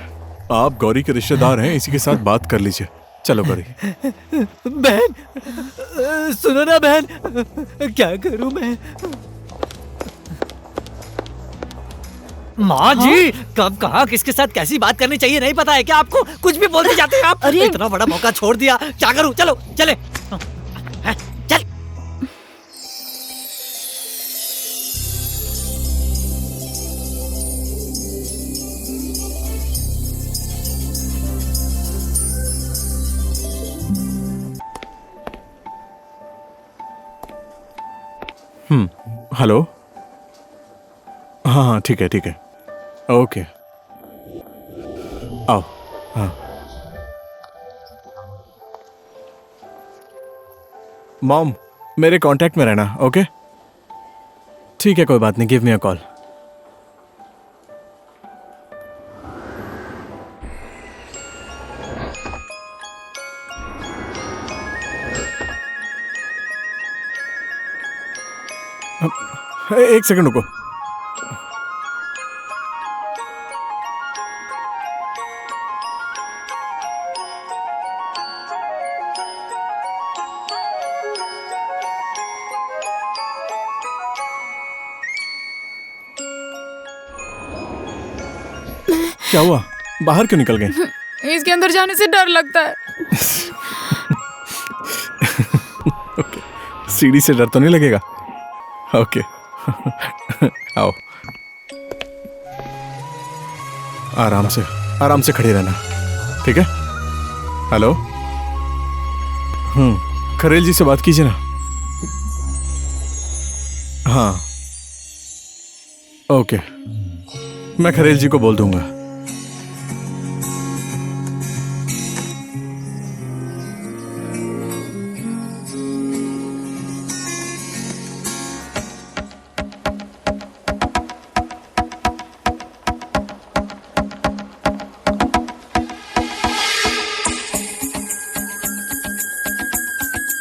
आप गौरी के रिश्तेदार हैं, इसी के साथ बात कर लीजिए। चलो गौरी। बहन, सुनो ना बहन, क्या करूं मैं? माँ जी, कब कहाँ किसके साथ कैसी बात करनी चाहिए नहीं पता है क्या आपको? कुछ भी बोलते जाते हैं आप। अरे इतना बड़ा मौका छोड़ दिया, क्या करूं? चलो चले, चल। हेलो। हाँ, ठीक है, ओके, आओ। हाँ, मॉम, मेरे कांटेक्ट में रहना। ओके, ठीक है, कोई बात नहीं। Give me a call. एक सेकंड रुको। क्या हुआ? बाहर क्यों निकल गए? इसके अंदर जाने से डर लगता है। ओके, सीढ़ी से डर तो नहीं लगेगा? ओके, आओ। आराम से खड़े रहना, ठीक है? हेलो, खरेल जी से बात कीजिए ना। हाँ ओके, मैं खरेल जी को बोल दूंगा।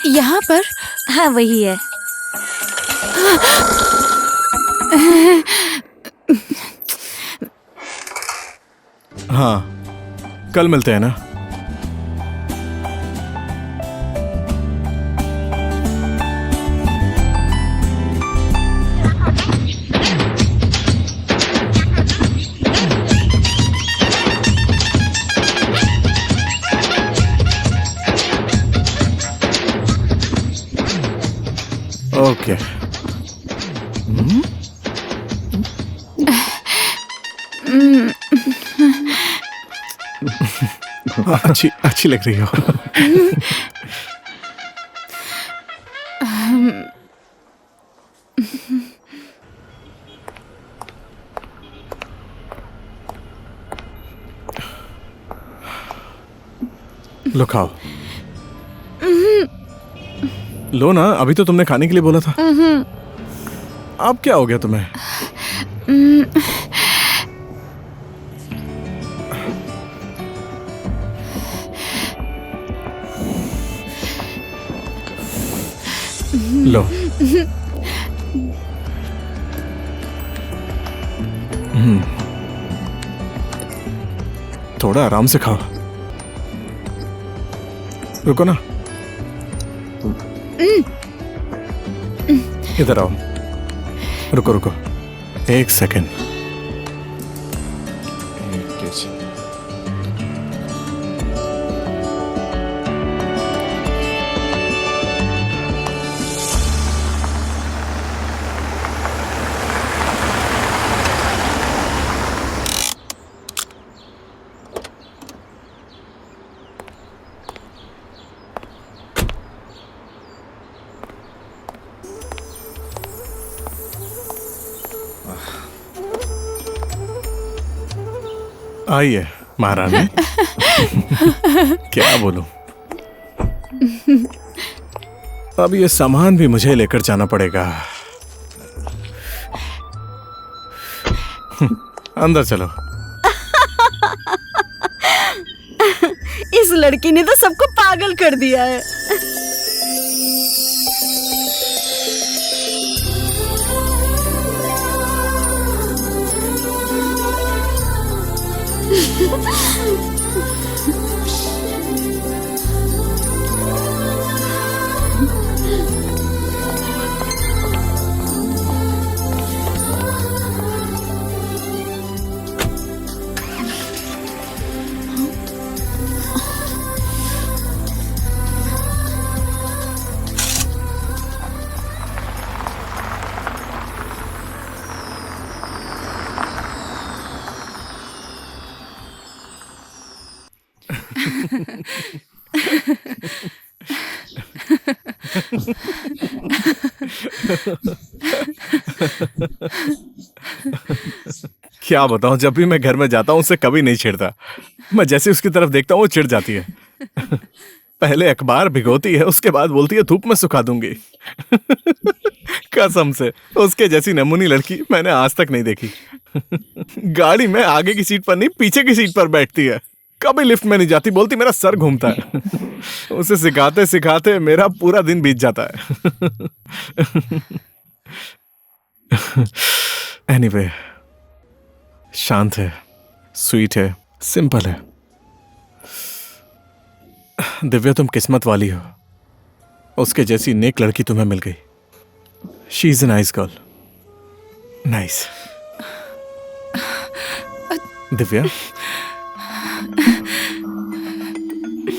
यहाँ पर हाँ वही है। हाँ कल मिलते हैं ना। ओके अच्छी अच्छी लग रही हो। लो खाओ। लो ना, अभी तो तुमने खाने के लिए बोला था। अब क्या हो गया तुम्हें? लो। थोड़ा आराम से खाओ। रुको ना, इधर आओ। रुको रुको, एक सेकेंड। आइए महारानी। क्या बोलूं, अब ये सामान भी मुझे लेकर जाना पड़ेगा। अंदर चलो। इस लड़की ने तो सबको पागल कर दिया है। क्या बताऊं, जब भी मैं घर में जाता हूं उसे कभी नहीं छेड़ता। मैं जैसे उसकी तरफ देखता हूं वो चिढ़ जाती है। पहले अखबार भिगोती है, उसके बाद बोलती है धूप में सुखा दूंगी। कसम से उसके जैसी नमूनी लड़की मैंने आज तक नहीं देखी। गाड़ी में आगे की सीट पर नहीं, पीछे की सीट पर बैठती है। कभी लिफ्ट में नहीं जाती, बोलती मेरा सर घूमता है। उसे सिखाते सिखाते मेरा पूरा दिन बीत जाता है। एनीवे, शांत है, स्वीट है, सिंपल है। दिव्या तुम किस्मत वाली हो, उसके जैसी नेक लड़की तुम्हें मिल गई। She is a nice girl. Nice. Divya,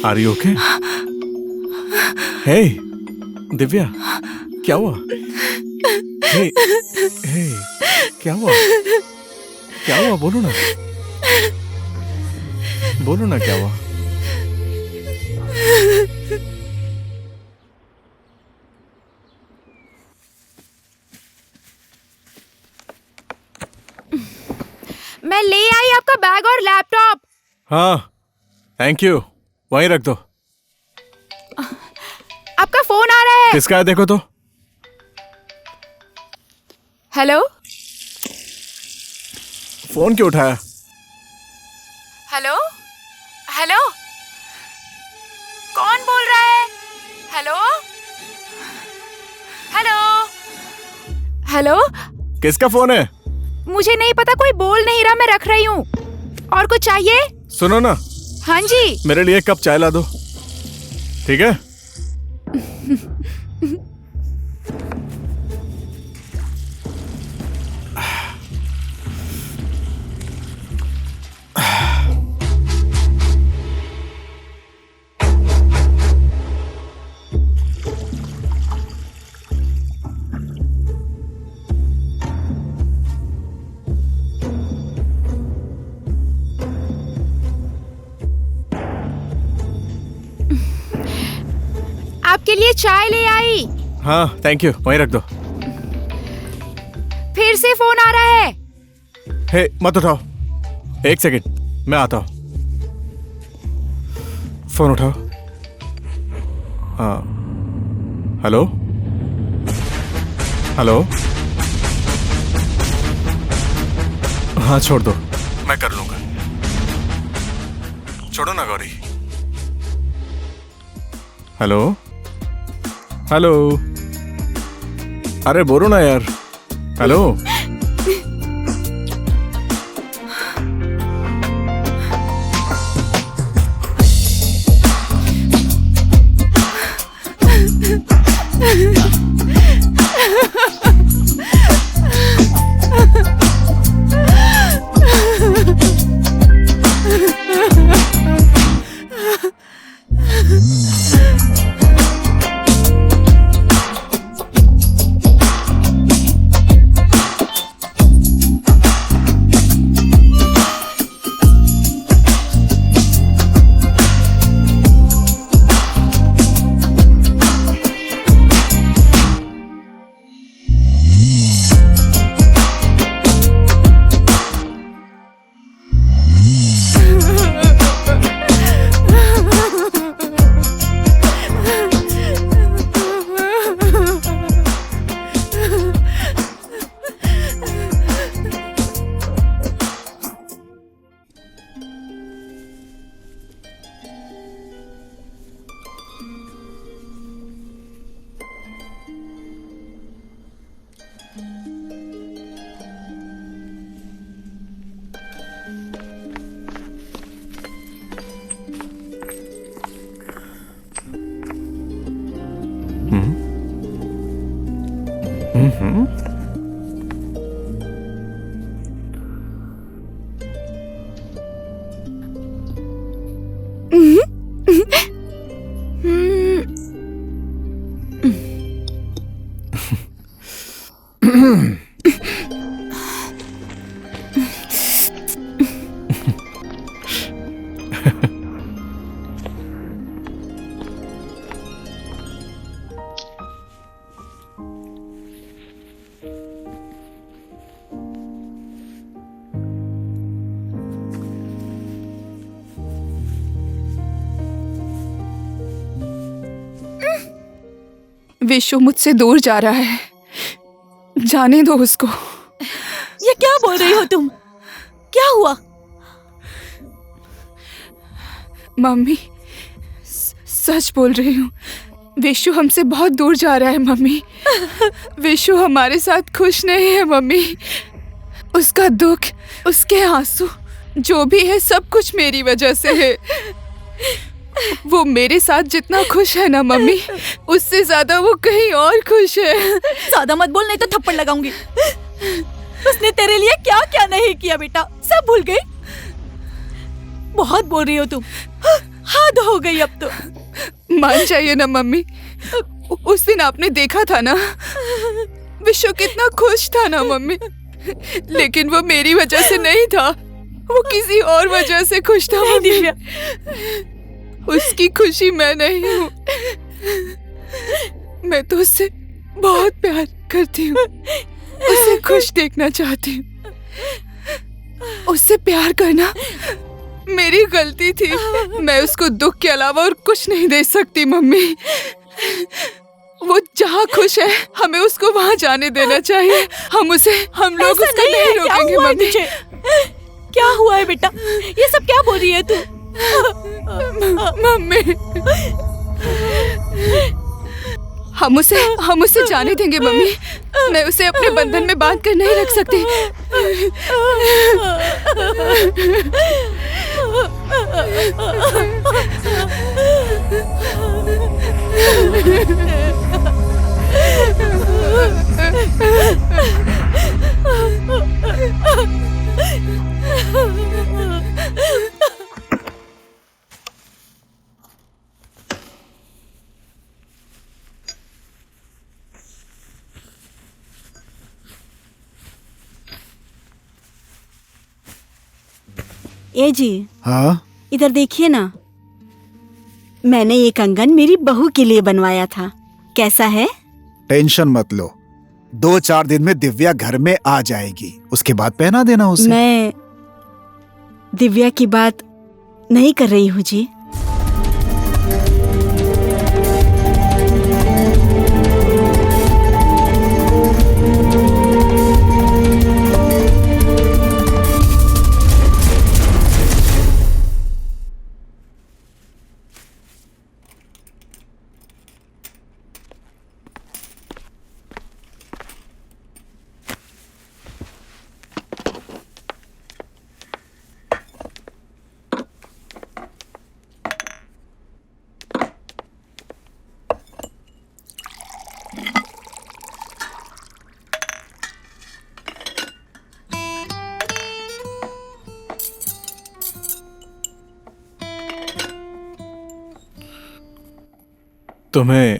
are you okay? Hey Divya, क्या हुआ? हे हे, क्या हुआ? क्या हुआ? बोलो ना, बोलो ना क्या हुआ? भाई आपका बैग और लैपटॉप। हाँ थैंक यू, वहीं रख दो। आपका फोन आ रहा है। किसका है देखो तो। हेलो फोन क्यों उठाया? हेलो हेलो, कौन बोल रहा है? हेलो हेलो हेलो, किसका फोन है? मुझे नहीं पता, कोई बोल नहीं रहा, मैं रख रही हूँ। और कुछ चाहिए? सुनो ना, हाँ जी। मेरे लिए एक कप चाय ला दो, ठीक है? आपके लिए चाय ले आई। हाँ थैंक यू, वहीं रख दो। फिर से फोन आ रहा है। हे मत उठाओ, एक सेकंड मैं आता हूँ। फोन उठाओ। हाँ हेलो हेलो। हाँ छोड़ दो, मैं कर लूंगा। छोड़ो ना गौरी। हेलो हेलो, अरे बोलो ना यार। हेलो विशु मुझसे दूर जा रहा है, जाने दो उसको। ये क्या बोल रही हो तुम? क्या हुआ? मम्मी सच बोल रही हूँ, विशु हमसे बहुत दूर जा रहा है मम्मी। विशु हमारे साथ खुश नहीं है मम्मी। उसका दुख, उसके आंसू, जो भी है सब कुछ मेरी वजह से है। वो मेरे साथ जितना खुश है ना मम्मी, उससे ज्यादा वो कहीं और खुश है। ज्यादा मत बोल, नहीं तो थप्पड़ लगाऊंगी। उसने तेरे लिए क्या क्या नहीं किया बेटा, सब भूल गई। बहुत बोल रही हो तुम, हद हो गई अब तो। मान जाइए ना मम्मी, उस दिन आपने देखा था ना, विशु कितना खुश था ना मम्मी। लेकिन वो मेरी वजह से नहीं था, वो किसी और वजह से खुश था मम्मी। उसकी खुशी मैं नहीं हूँ। मैं तो उससे बहुत प्यार करती हूँ, उसे खुश देखना चाहती हूँ। उससे प्यार करना मेरी गलती थी। मैं उसको दुख के अलावा और कुछ नहीं दे सकती मम्मी। वो जहाँ खुश है हमें उसको वहाँ जाने देना चाहिए। हम लोग उसको नहीं रोकेंगे मम्मी। क्या हुआ है बेटा? ये सब क्या बोल रही है तू? मम्मी हम उसे जाने देंगे मम्मी। मैं उसे अपने बंधन में बांध कर नहीं रख सकती। ए जी, हाँ, इधर देखिए ना, मैंने ये कंगन मेरी बहू के लिए बनवाया था। कैसा है? टेंशन मत लो, 2-4 दिन में दिव्या घर में आ जाएगी, उसके बाद पहना देना उसे। मैं दिव्या की बात नहीं कर रही हूँ जी। तुम्हें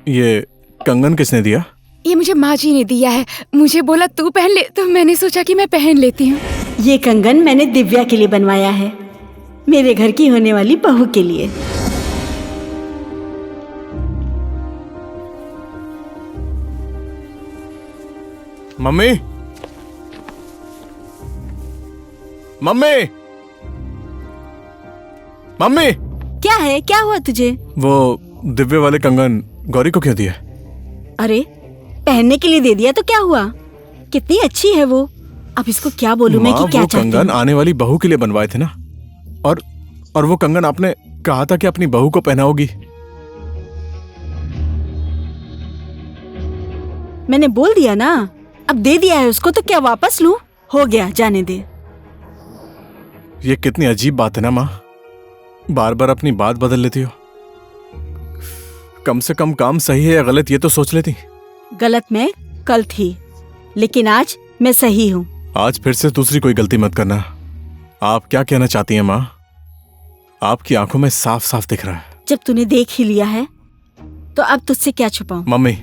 ये कंगन किसने दिया? ये मुझे माँ जी ने दिया है। मुझे बोला तू पहन ले, तो मैंने सोचा कि मैं पहन लेती हूँ। ये कंगन मैंने दिव्या के लिए बनवाया है, मेरे घर की होने वाली बहू के लिए। Mummy, mummy, mummy! क्या है? क्या हुआ तुझे? वो दिव्य वाले कंगन गौरी को क्यों दिया? अरे पहनने के लिए दे दिया तो क्या हुआ? कितनी अच्छी है वो। अब इसको क्या बोलूं मैं कि क्या वो चाहती कंगन हूँ? आने वाली बहू के लिए बनवाए थे ना। और वो कंगन आपने कहा था कि अपनी बहू को पहनाओगी। मैंने बोल दिया ना, अब दे दिया है उसको तो क्या वापस लूं? हो गया, जाने दे। ये कितनी अजीब बात है ना माँ, बार बार अपनी बात बदल लेती हो। कम से कम काम सही है या गलत ये तो सोच लेती। गलत मैं कल थी, लेकिन आज मैं सही हूँ। आज फिर से दूसरी कोई गलती मत करना। आप क्या कहना चाहती हैं माँ? आपकी आंखों में साफ साफ दिख रहा है। जब तूने देख ही लिया है तो अब तुझसे क्या छुपाऊं? मम्मी,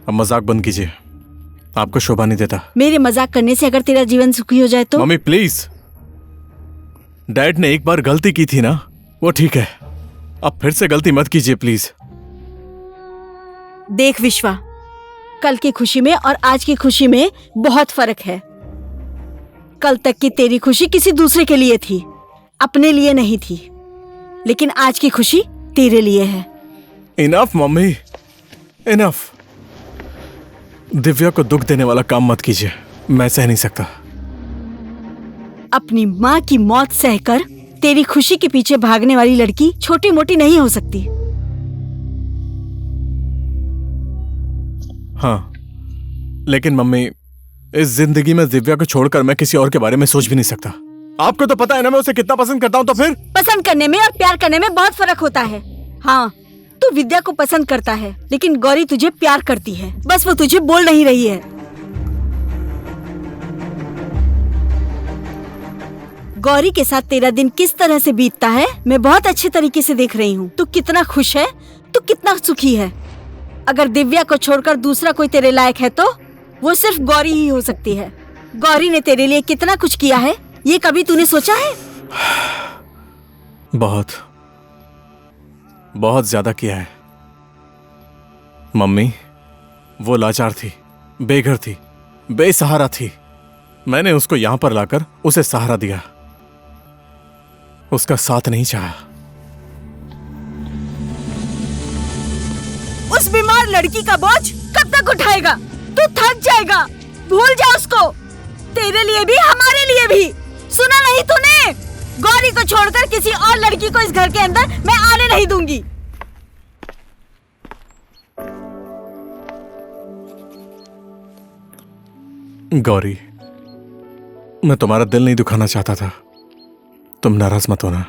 अब मजाक बंद कीजिए, आपको शोभा नहीं देता। मेरे मजाक करने से अगर तेरा जीवन सुखी हो जाए तो? मम्मी प्लीज, डैड ने एक बार गलती की थी ना, वो ठीक है, अब फिर से गलती मत कीजिए प्लीज। देख विश्वा, कल की खुशी में और आज की खुशी में बहुत फर्क है। कल तक की तेरी खुशी किसी दूसरे के लिए थी, अपने लिए नहीं थी, लेकिन आज की खुशी तेरे लिए है। Enough mummy, enough. दिव्या को दुख देने वाला काम मत कीजिए, मैं सह नहीं सकता। अपनी माँ की मौत सहकर तेरी खुशी के पीछे भागने वाली लड़की छोटी मोटी नहीं हो सकती। हाँ, लेकिन मम्मी, इस जिंदगी में दिव्या को छोड़कर मैं किसी और के बारे में सोच भी नहीं सकता। आपको तो पता है ना मैं उसे कितना पसंद करता हूँ। तो फिर पसंद करने में और प्यार करने में बहुत फर्क होता है। हाँ, तू विद्या को पसंद करता है, लेकिन गौरी तुझे प्यार करती है, बस वो तुझे बोल नहीं रही है। गौरी के साथ तेरा दिन किस तरह से बीतता है मैं बहुत अच्छे तरीके से देख रही हूँ। तू कितना खुश है, तू कितना सुखी है। अगर दिव्या को छोड़कर दूसरा कोई तेरे लायक है तो वो सिर्फ गौरी ही हो सकती है। गौरी ने तेरे लिए कितना कुछ किया है, ये कभी तूने सोचा है? बहुत बहुत ज्यादा किया है मम्मी। वो लाचार थी, बेघर थी, बेसहारा थी। मैंने उसको यहां पर लाकर उसे सहारा दिया, उसका साथ नहीं चाहा। उस बीमार लड़की का बोझ कब तक उठाएगा? तू थक जाएगा। भूल जा उसको। तेरे लिए भी हमारे लिए भी। सुना नहीं तूने? गौरी को छोड़कर किसी और लड़की को इस घर के अंदर मैं आने नहीं दूंगी। गौरी, मैं तुम्हारा दिल नहीं दुखाना चाहता था, तुम नाराज मत होना।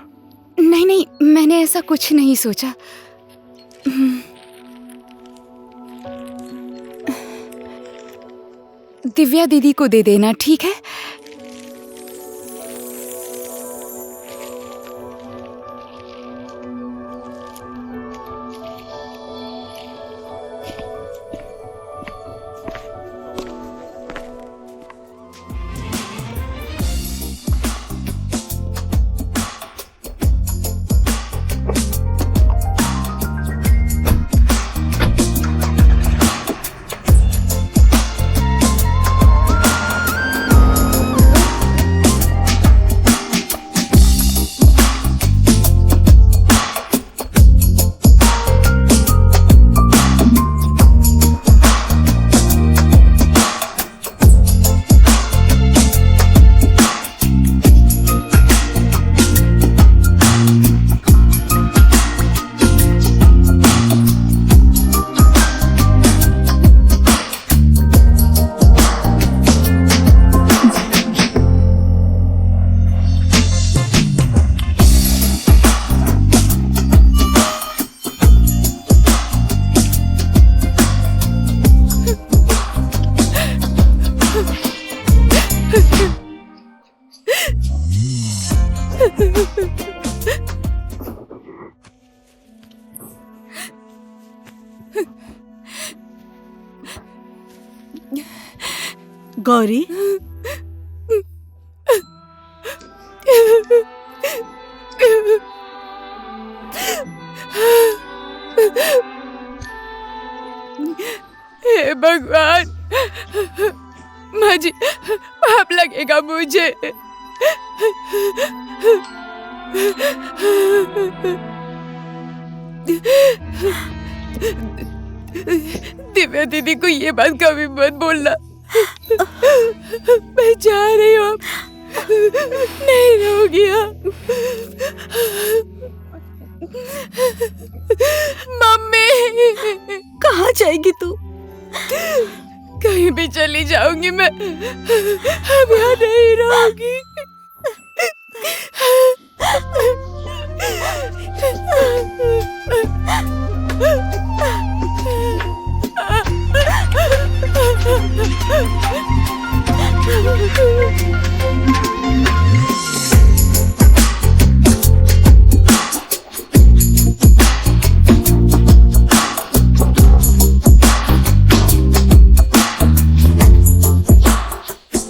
नहीं नहीं, मैंने ऐसा कुछ नहीं सोचा। दिव्या दीदी को दे देना, ठीक है? गौरी, हे भगवान, माँ जी, पाप लगेगा मुझे। दिव्या दीदी को ये बात कभी मत बोलना। मैं जा रही हूँ, नहीं रहोगी आप। मम्मी, कहाँ जाएगी तू? कहीं भी चली जाऊंगी मैं, अब यहाँ नहीं रहूंगी।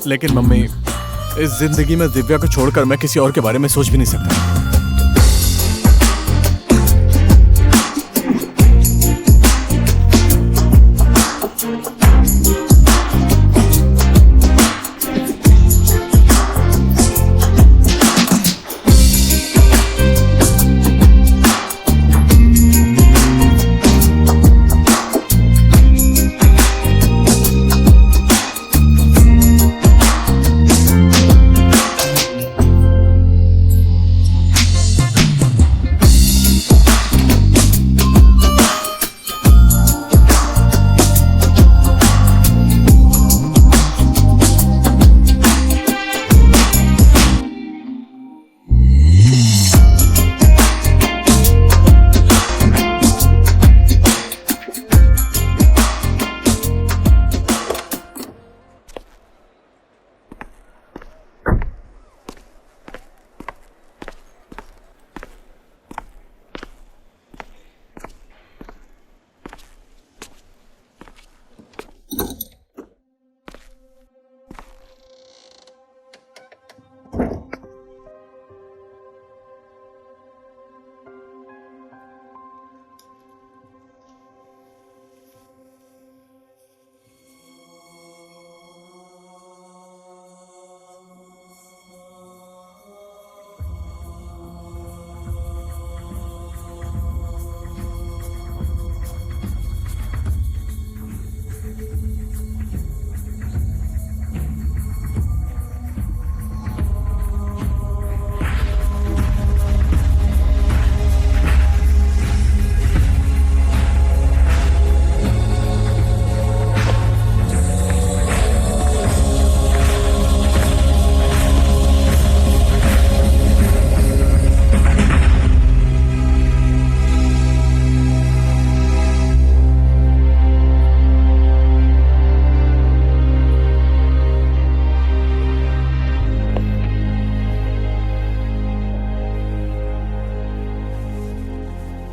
लेकिन मम्मी, इस जिंदगी में दिव्या को छोड़कर मैं किसी और के बारे में सोच भी नहीं सकता।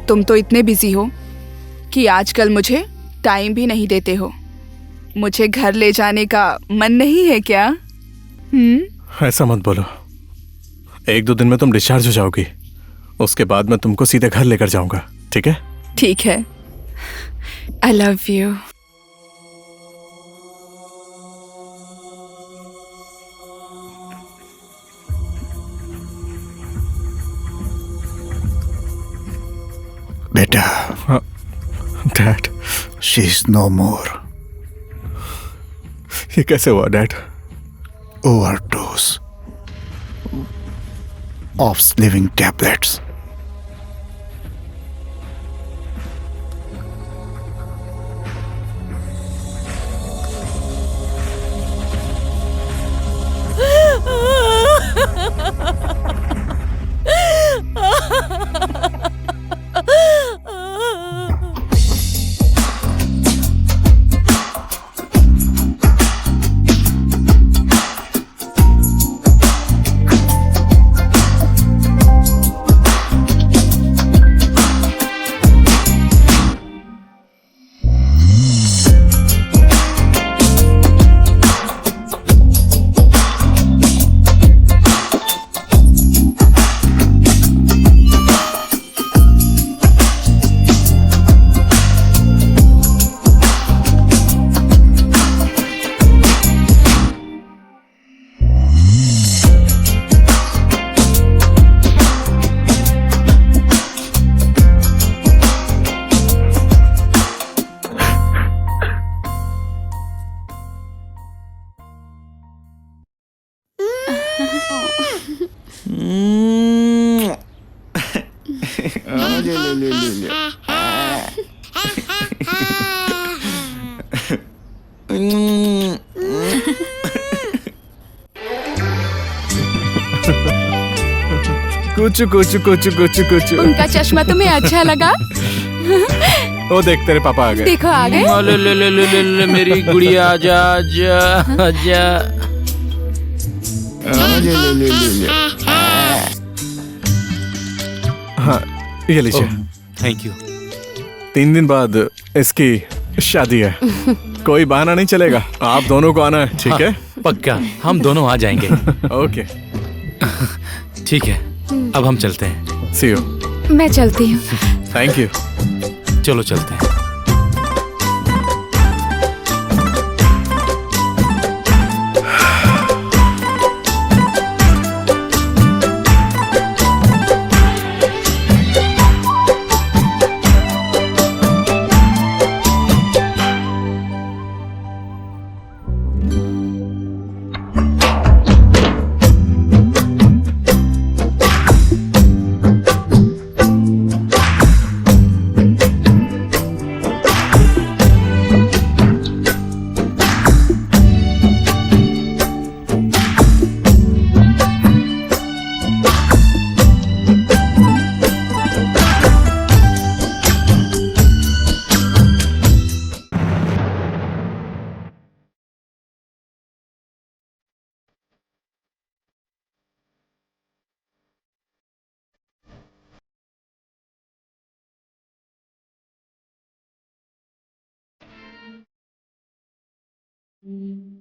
तुम तो इतने बिजी हो कि आजकल मुझे टाइम भी नहीं देते हो। मुझे घर ले जाने का मन नहीं है क्या? ऐसा मत बोलो। 1-2 दिन में तुम डिस्चार्ज हो जाओगी, उसके बाद मैं तुमको सीधे घर लेकर जाऊंगा, ठीक है? ठीक है। I love you. बेटा, डैड, शी इज नो मोर। ये कैसे हुआ dad? Overdose of slewing tablets. कुछ कुछ कुछ कुछ कुछ। उनका चश्मा तुम्हें अच्छा लगा? वो देख, तेरे पापा आ गए। देखो आ गए। ले मेरी गुड़िया, आजा आजा आजा। हाँ, ये लीजिए। Thank you. 3 दिन बाद इसकी शादी है। कोई बहाना नहीं चलेगा, आप दोनों को आना है, ठीक है? पक्का, हम दोनों आ जाएंगे। ओके, ठीक है, अब हम चलते हैं। सी यू। मैं चलती हूँ। Thank you. चलो चलते हैं। Mm.